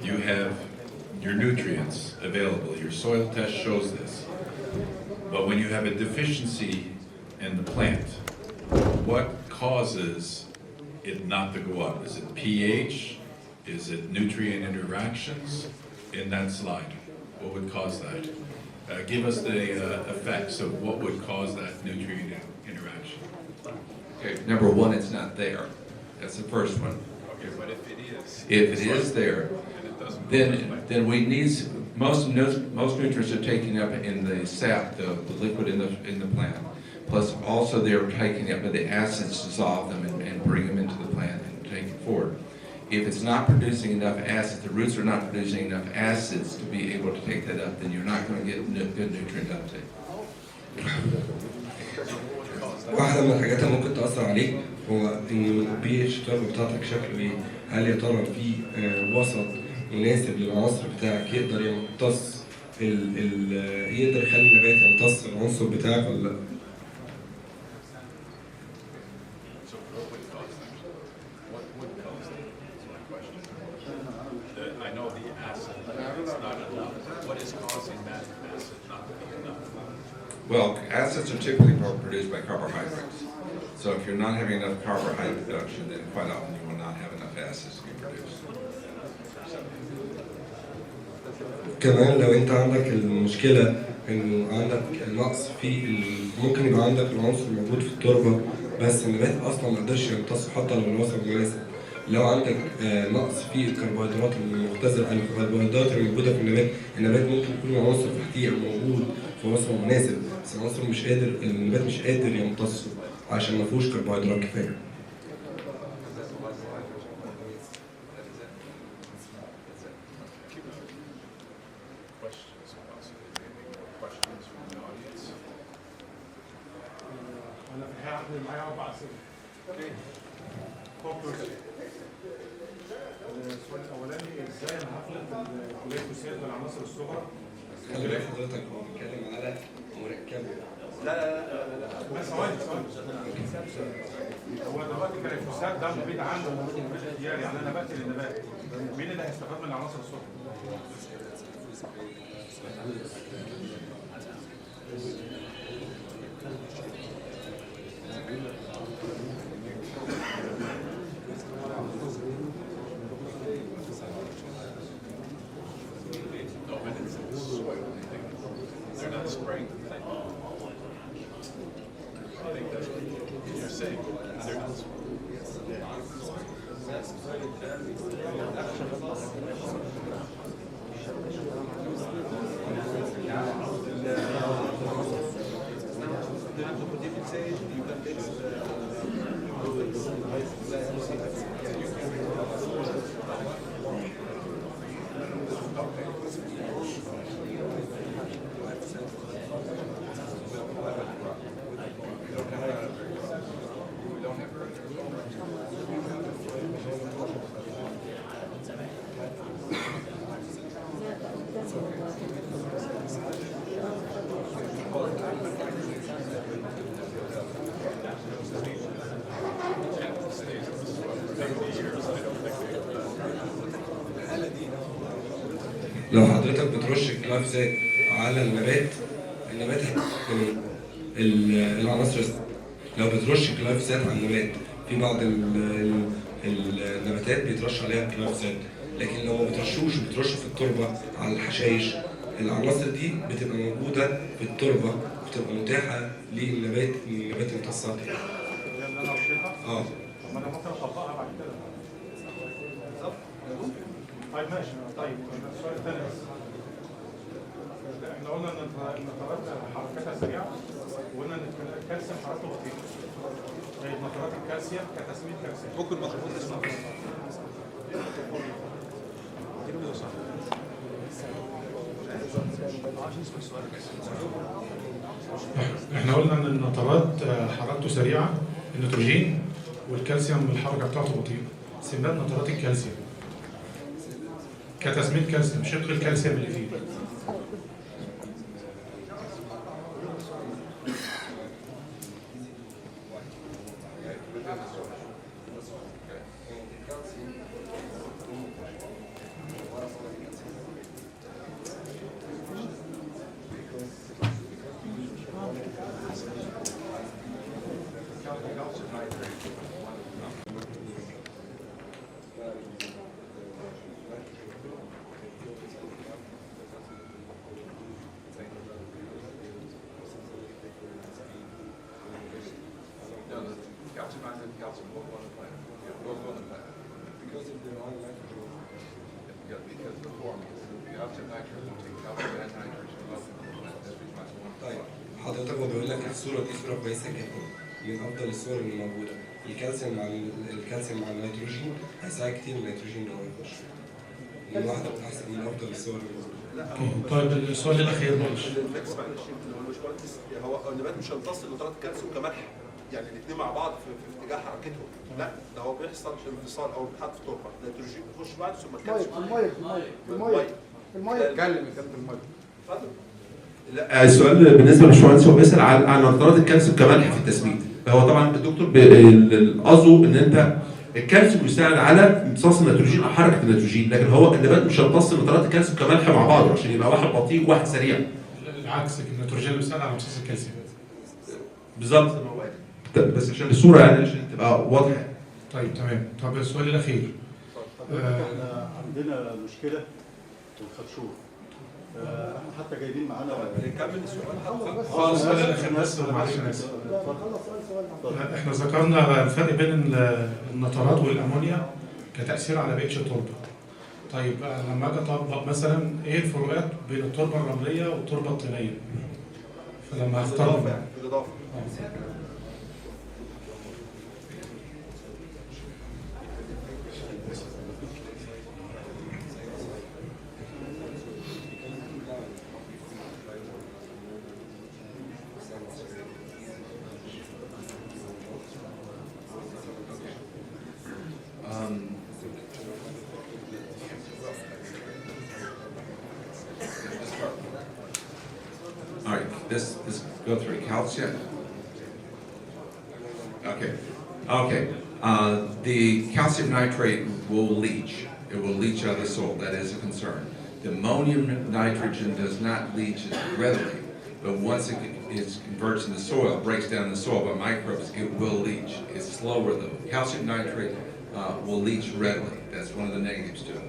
you have your nutrients available. Your soil test shows this. But when you have a deficiency in the plant, what causes it not to go up? Is it pH? Is it nutrient interactions? In that slide, what would cause that? Give us the effects of what would cause that nutrient interaction. Okay, number one, it's not there. That's the first one. Okay, but if If it is there, then we need most nutrients are taken up in the sap, the liquid in the plant. Plus, also they're taking up the acids, dissolve them and bring them into the plant and take it forward. If it's not producing enough acids, the roots are not producing enough acids to be able to take that up, then you're not going to get good nutrient uptake. واحدة من الحاجات اللي ممكن تأثر عليك هو إن البي اتش بتاعتك شكله إيه؟ هل يا ترى في وسط مناسب للعنصر بتاعك يقدر يمتص يقدر يخلي النبات يمتص العنصر بتاعك ولا لا؟ So what would cause that? What would cause that? That's my question. I know the acid is not enough. What is causing that acid not to be enough? Well, acids are typically produced by carbohydrates. So if you're not having enough carbohydrate production, then quite often you will not have enough acids to be produced. كمان لو انت عندك المشكله انه عندك نقص في ممكن يبقى عندك العنصر الموجود في التربه بس النبات اصلا ما قدرش يمتصه حتى لو الوصف مناسب. لو عندك نقص في الكربوهيدرات المختزله الكربوهيدرات الموجوده في النبات ممكن يكون عنصر تحتيه موجود في وصف مناسب بس العنصر مش قادر النبات مش قادر يمتصه عشان ما فيهوش كربوهيدرات كفايه. معايا 4 أسئلة. السؤال الأولاني إزاي أنا هخلط الجلوكوزات بالعناصر الصغرى؟ خلي بالك حضرتك هو بيتكلم على مركب. لا ثواني. هو دلوقتي الجلوكوزات ده مفيد عنده مش اختياري يعني أنا بقتل النبات. مين اللي هيستفاد من العناصر الصغرى؟ لو حضرتك بترش الجلايفوسات على النبات من العناصر لو بترش الجلايفوسات على النبات في بعض النباتات بيترش عليها الجلايفوسات لكن لو ما بترشوش وبترش في التربه على الحشائش العناصر دي بتبقى موجوده في التربه وبتبقى متاحه للنبات يمتصها تاني. طب ما انا ممكن اطبقها بعد كده. طيب ماشي. طيب السؤال الثاني بس. احنا قلنا ان النطرات حركتها سريعه وقلنا ان الكالسيوم حركته بطيئه. طيب نطرات الكالسيوم كتسميد كالسيوم. ممكن ما تاخدش اسمها. احنا قلنا ان النطرات حركته سريعه النيتروجين والكالسيوم الحركه بتاعته بطيئه. سمات نطرات الكالسيوم كتسميد كالسيوم شق الكالسيوم اللي فيه. طيب حضرتك هو بيقول لك الصوره دي صوره كويسه جدا من افضل الصور اللي موجوده. الكالسيوم مع النيتروجين هيساعد كتير النيتروجين ان هو يخش. من واحده من احسن من افضل الصور اللي موجوده. طيب السؤال الاخير معلش. هو النبات مش هيمتص نطرات الكالسيوم كملح يعني الاثنين مع بعض في اتجاه حركتهم. لا ده هو بيحصل انفصال او بيتحط في تربه النيتروجين بيخش بعد ثم الكالسيوم الميه اتكلم يا كابتن الميه. اتفضل. لا السؤال بالنسبه للباشمهندس هو بيسال عن نطرات الكالسيوم كملح في التسميد. هو طبعا الدكتور قصده ان انت الكالسيوم بيساعد على امتصاص النيتروجين او حركه النيتروجين لكن هو النبات مش هيمتص نطرات الكالسيوم كملح مع بعض عشان يبقى واحد بطيء وواحد سريع. العكس النيتروجين اللي بيساعد على امتصاص الكالسيوم. بالظبط بس عشان الصوره يعني عشان تبقى واضحه. طيب تمام. طب السؤال الاخير. احنا عندنا مشكله في الخرشوف. احنا حتى جايبين معانا نكمل السؤال. خلاص السؤال الاخير بس معلش انا اسف. احنا ذكرنا الفرق بين النترات والامونيا كتاثير على بيئه التربه. طيب لما اجي اطبق مثلا ايه الفروقات بين التربه الرمليه والتربه الطينيه؟ فلما هختار بالاضافه All right, this go through calcium. Okay. The calcium nitrate will leach. It will leach out of the soil. That is a concern. The ammonium nitrogen does not leach readily, but once it converts in the soil, breaks down in the soil by microbes, it will leach. It's slower though. Calcium nitrate will leach readily. That's one of the negatives to it.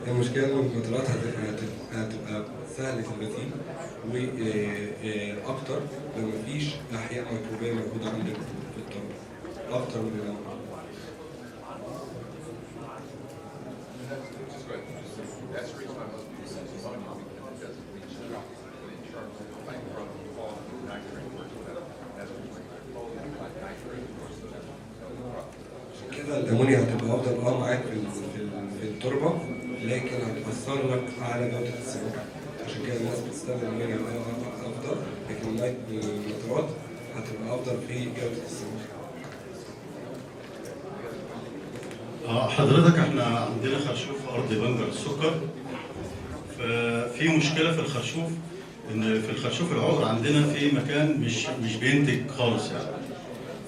المشكلة إن النترات هتبقى سهلة البديل وأكتر لو مفيش أحياء ميكروبية موجودة عندك في التربة أكتر من الأمر. كده الأمونيا هتبقى أفضل معاك في التربة، لكن هتأثر لك على جودة السمك. عشان كده الناس بتستخدم الأمونيا أفضل، لكن النترات هتبقى أفضل في جودة السمك. حضرتك احنا عندنا خرشوف في أرض بنجر السكر. ففي مشكلة في الخرشوف إن في الخرشوف العذر عندنا في مكان مش بينتج خالص يعني.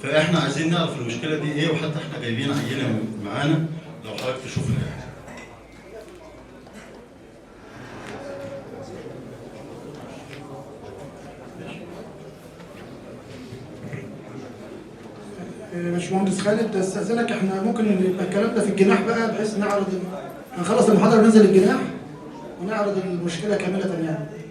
فاحنا عايزين نعرف المشكله دي ايه، وحتى احنا جايبين عينه معانا لو حضرتك تشوف الناحيه. باشمهندس خالد استاذنك، احنا ممكن يبقى الكلام ده في الجناح بقى، بحيث نعرض هنخلص المحاضره ننزل الجناح ونعرض المشكله كامله يعني.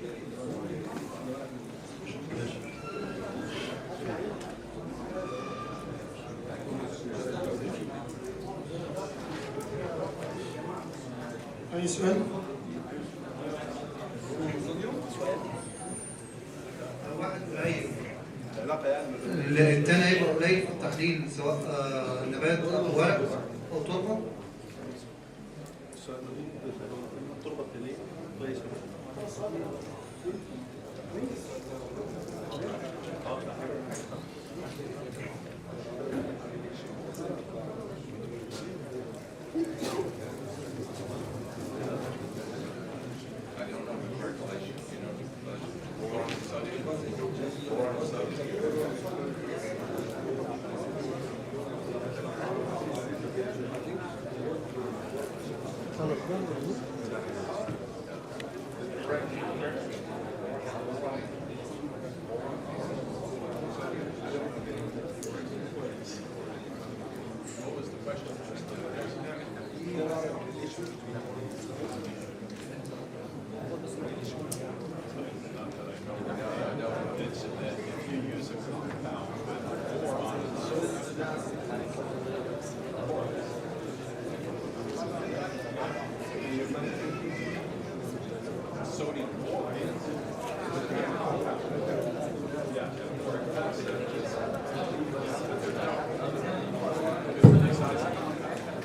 أي سؤال؟ واحد قليل. الثاني هيبقى قليل في التحليل سواء نبات أو ورق أو تربة. التربه الطينيه كويسه.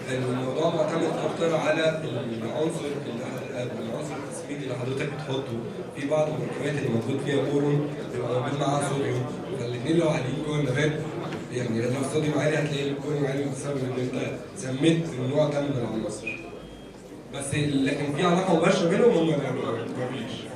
الموضوع معتمد اكتر على العنصر التسميدي اللي حضرتك بتحطه. في بعض المركبات اللي موجود فيها بورون بيبقى موجود معاها صوديوم، فالاثنين لو عاليين جوه النبات يعني لو الصوديوم عالي هتلاقي البورون عالي بسبب ان انت سميت النوع ده من العناصر. بس لكن في علاقه مباشره بينهم هم ما فيش.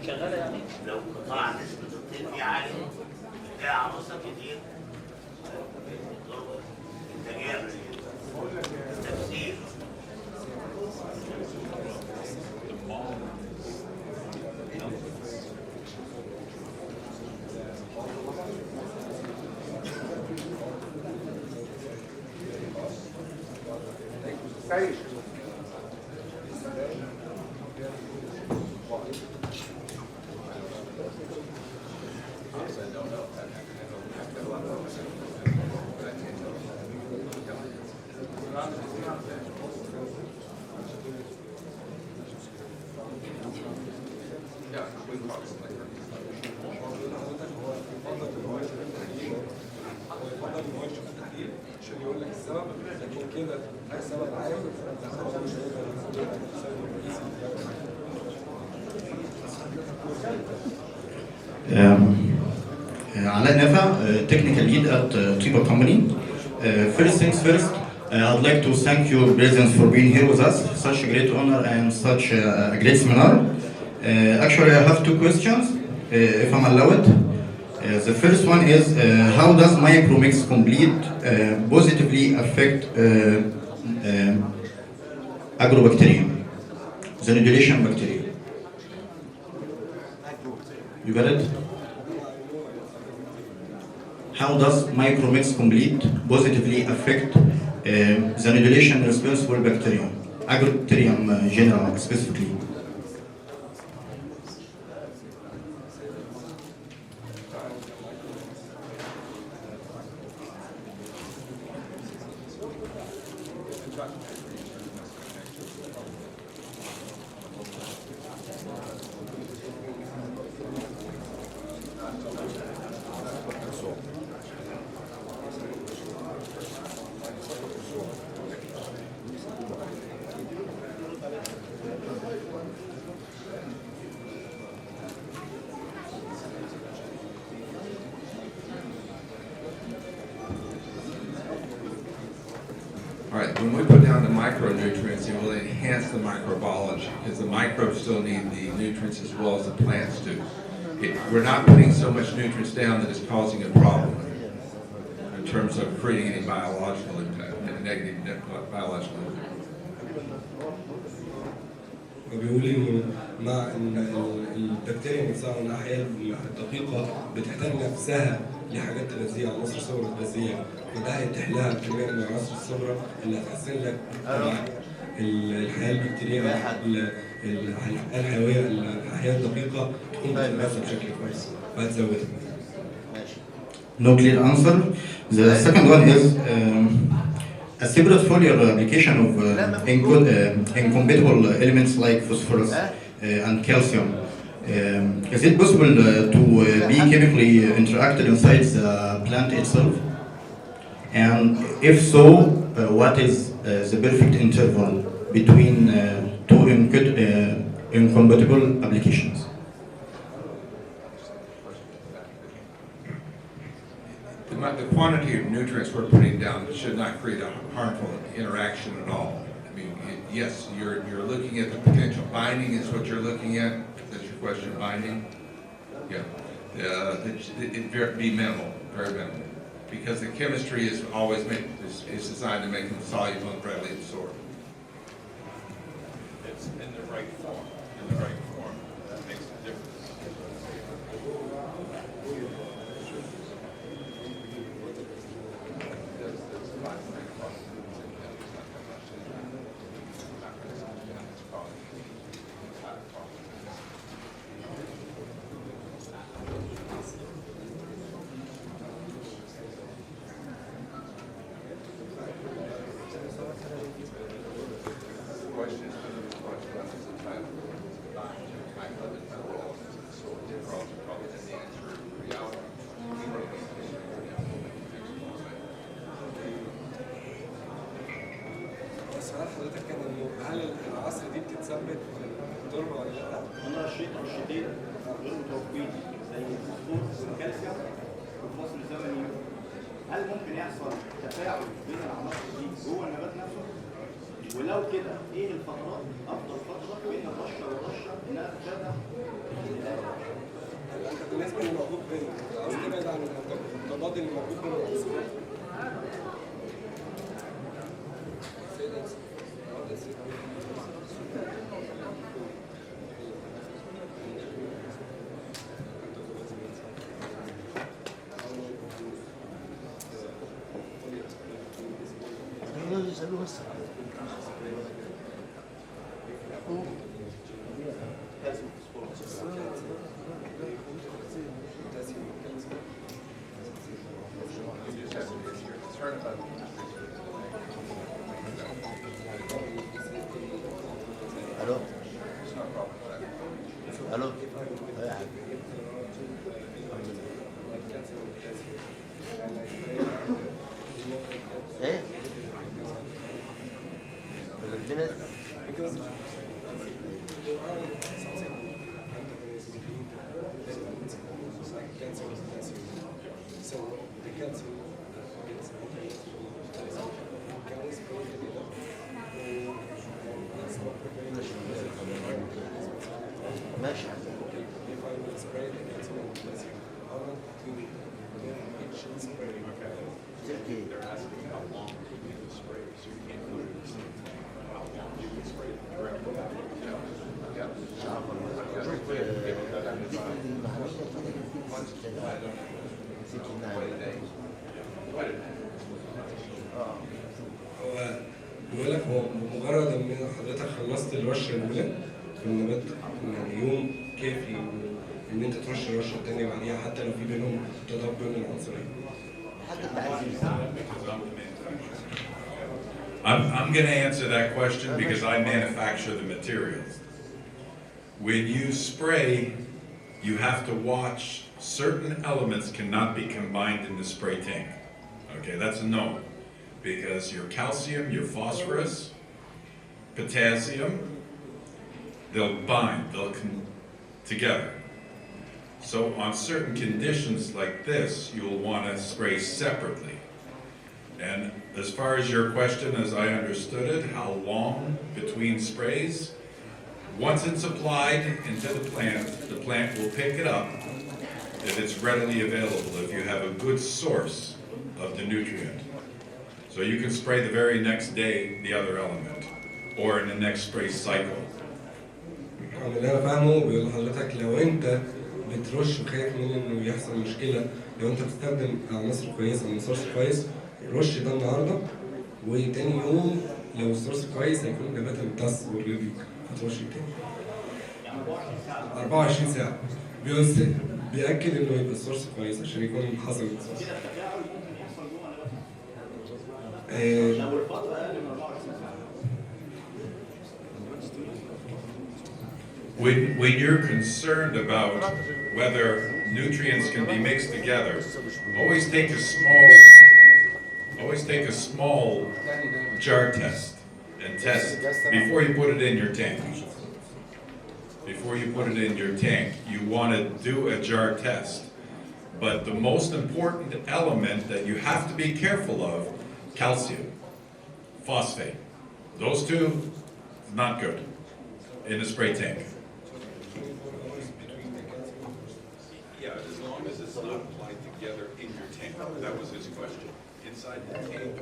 شغاله يعني لو قطاع نسبه الطين فيه عاليه فيها عناصر كتير انتاجيه تفسير Alain Neva, technical lead at Tiba company. First things first, I'd like to thank your presence for being here with us. Such a great honor and such a great seminar. Actually, I have two questions, if I'm allowed. The first one is, how does micromix complete positively affect agrobacterium, the nodulation bacteria? You got it? How does micromix complete positively affect the nodulation responsible bacterium, agrobacterium general specifically? When we put down the micronutrients, it will enhance the microbiology because the microbes still need the nutrients as well as the plants do. We're not putting so much nutrients down that it's causing a problem in terms of creating any biological impact, negative biological impact. وبيقول انه مع ان البكتيريا نفسها والاحياء الدقيقه بتحتاج نفسها لحاجات تغذيه، عناصر صغرى تغذيه، وده هيتيح لها كميه من عناصر الصغرى اللي هتحسن لك الحياه البكتيريه، الحياه الحيويه، الاحياء الدقيقه تكون بتتغذى بشكل كويس وهتزودها. No clear answer. The second one is a separate foliar application of incompatible elements like phosphorus and calcium. Is it possible to be chemically interacted inside the plant itself? And if so, what is the perfect interval between two incompatible applications? The quantity of nutrients we're putting down should not create a harmful interaction at all. I mean, yes, you're looking at the potential binding is what you're looking at. That's your question, binding? Yeah. It'd be minimal, very minimal. Because the chemistry is always is designed to make them soluble and readily absorbed. It's in the right form. In the right form. That makes a difference. انا رشيت رشتين غير متوقعين زي الفوسفور والكالسيوم والفصل الزمني. هل ممكن يحصل تفاعل بين العناصر دي جوه النبات نفسه؟ ولو كده ايه الفترات افضل فتره بين الرشه والرشه انها تتابع؟ انت بالنسبه للموجود بين عاوز تبعد عن التضاد اللي موجود بين العنصرين. الو الو ايه ماشي. بيقول لك هو مجرد ان حضرتك خلصت الرشه الاولى في النبات يعني يوم كافي ان انت ترش الرشه الثانيه بعديها حتى لو في بينهم تضاد بين العنصرين. I'm going to answer that question because I manufacture the materials. When you spray, you have to watch certain elements cannot be combined in the spray tank. Okay, that's a no. Because your calcium, your phosphorus, potassium, they'll bind, they'll come together. So on certain conditions like this, you'll want to spray separately. And as far as your question, as I understood it, how long between sprays? Once it's applied into the plant will pick it up if it's readily available, if you have a good source of the nutrient. So you can spray the very next day the other element, or in the next spray cycle. اللي انا فاهمه بيقول لحضرتك لو انت بترش وخايف من انه يحصل مشكله، لو انت بتستخدم عناصر كويسه من سورس كويس، رش ده النهارده وتاني يوم لو السورس كويس هيكون النبات امتص اوريدي هترش تاني. 24 ساعه بيأكد انه يبقى السورس كويس عشان يكون حصل امتصاص. When you're concerned about whether nutrients can be mixed together, always take a small jar test and test before you put it in your tank. Before you put it in your tank, you want to do a jar test. But the most important element that you have to be careful of, calcium, phosphate. Those two, not good in a spray tank. Yeah, as long as it's not applied together in your tank. That was his question. Inside the tank.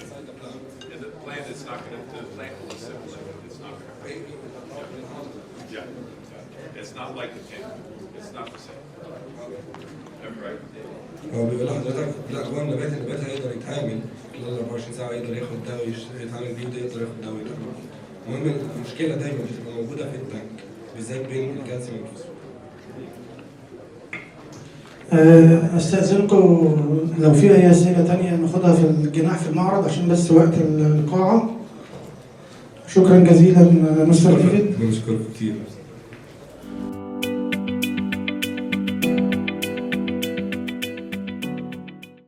Inside the plant. In the plant, it's not going to, the plant will assimilate. It's not going to. Yeah. It's not like the tank. It's not the same. Right? هو بيقول لحضرتك لا جوه النبات هيقدر يتعامل خلال 24 ساعه، يقدر ياخد دواء يتعامل بيه، وده يقدر ياخد دواء يتعامل. المهم المشكله دايما بتبقى موجوده في التانك بالذات بين الكالسيوم والفوسفور. استاذنكم لو في اي اسئله ثانيه ناخدها في الجناح في المعرض عشان بس وقت القاعه. شكرا جزيلا مستر ديفيد. بنشكرك كتير.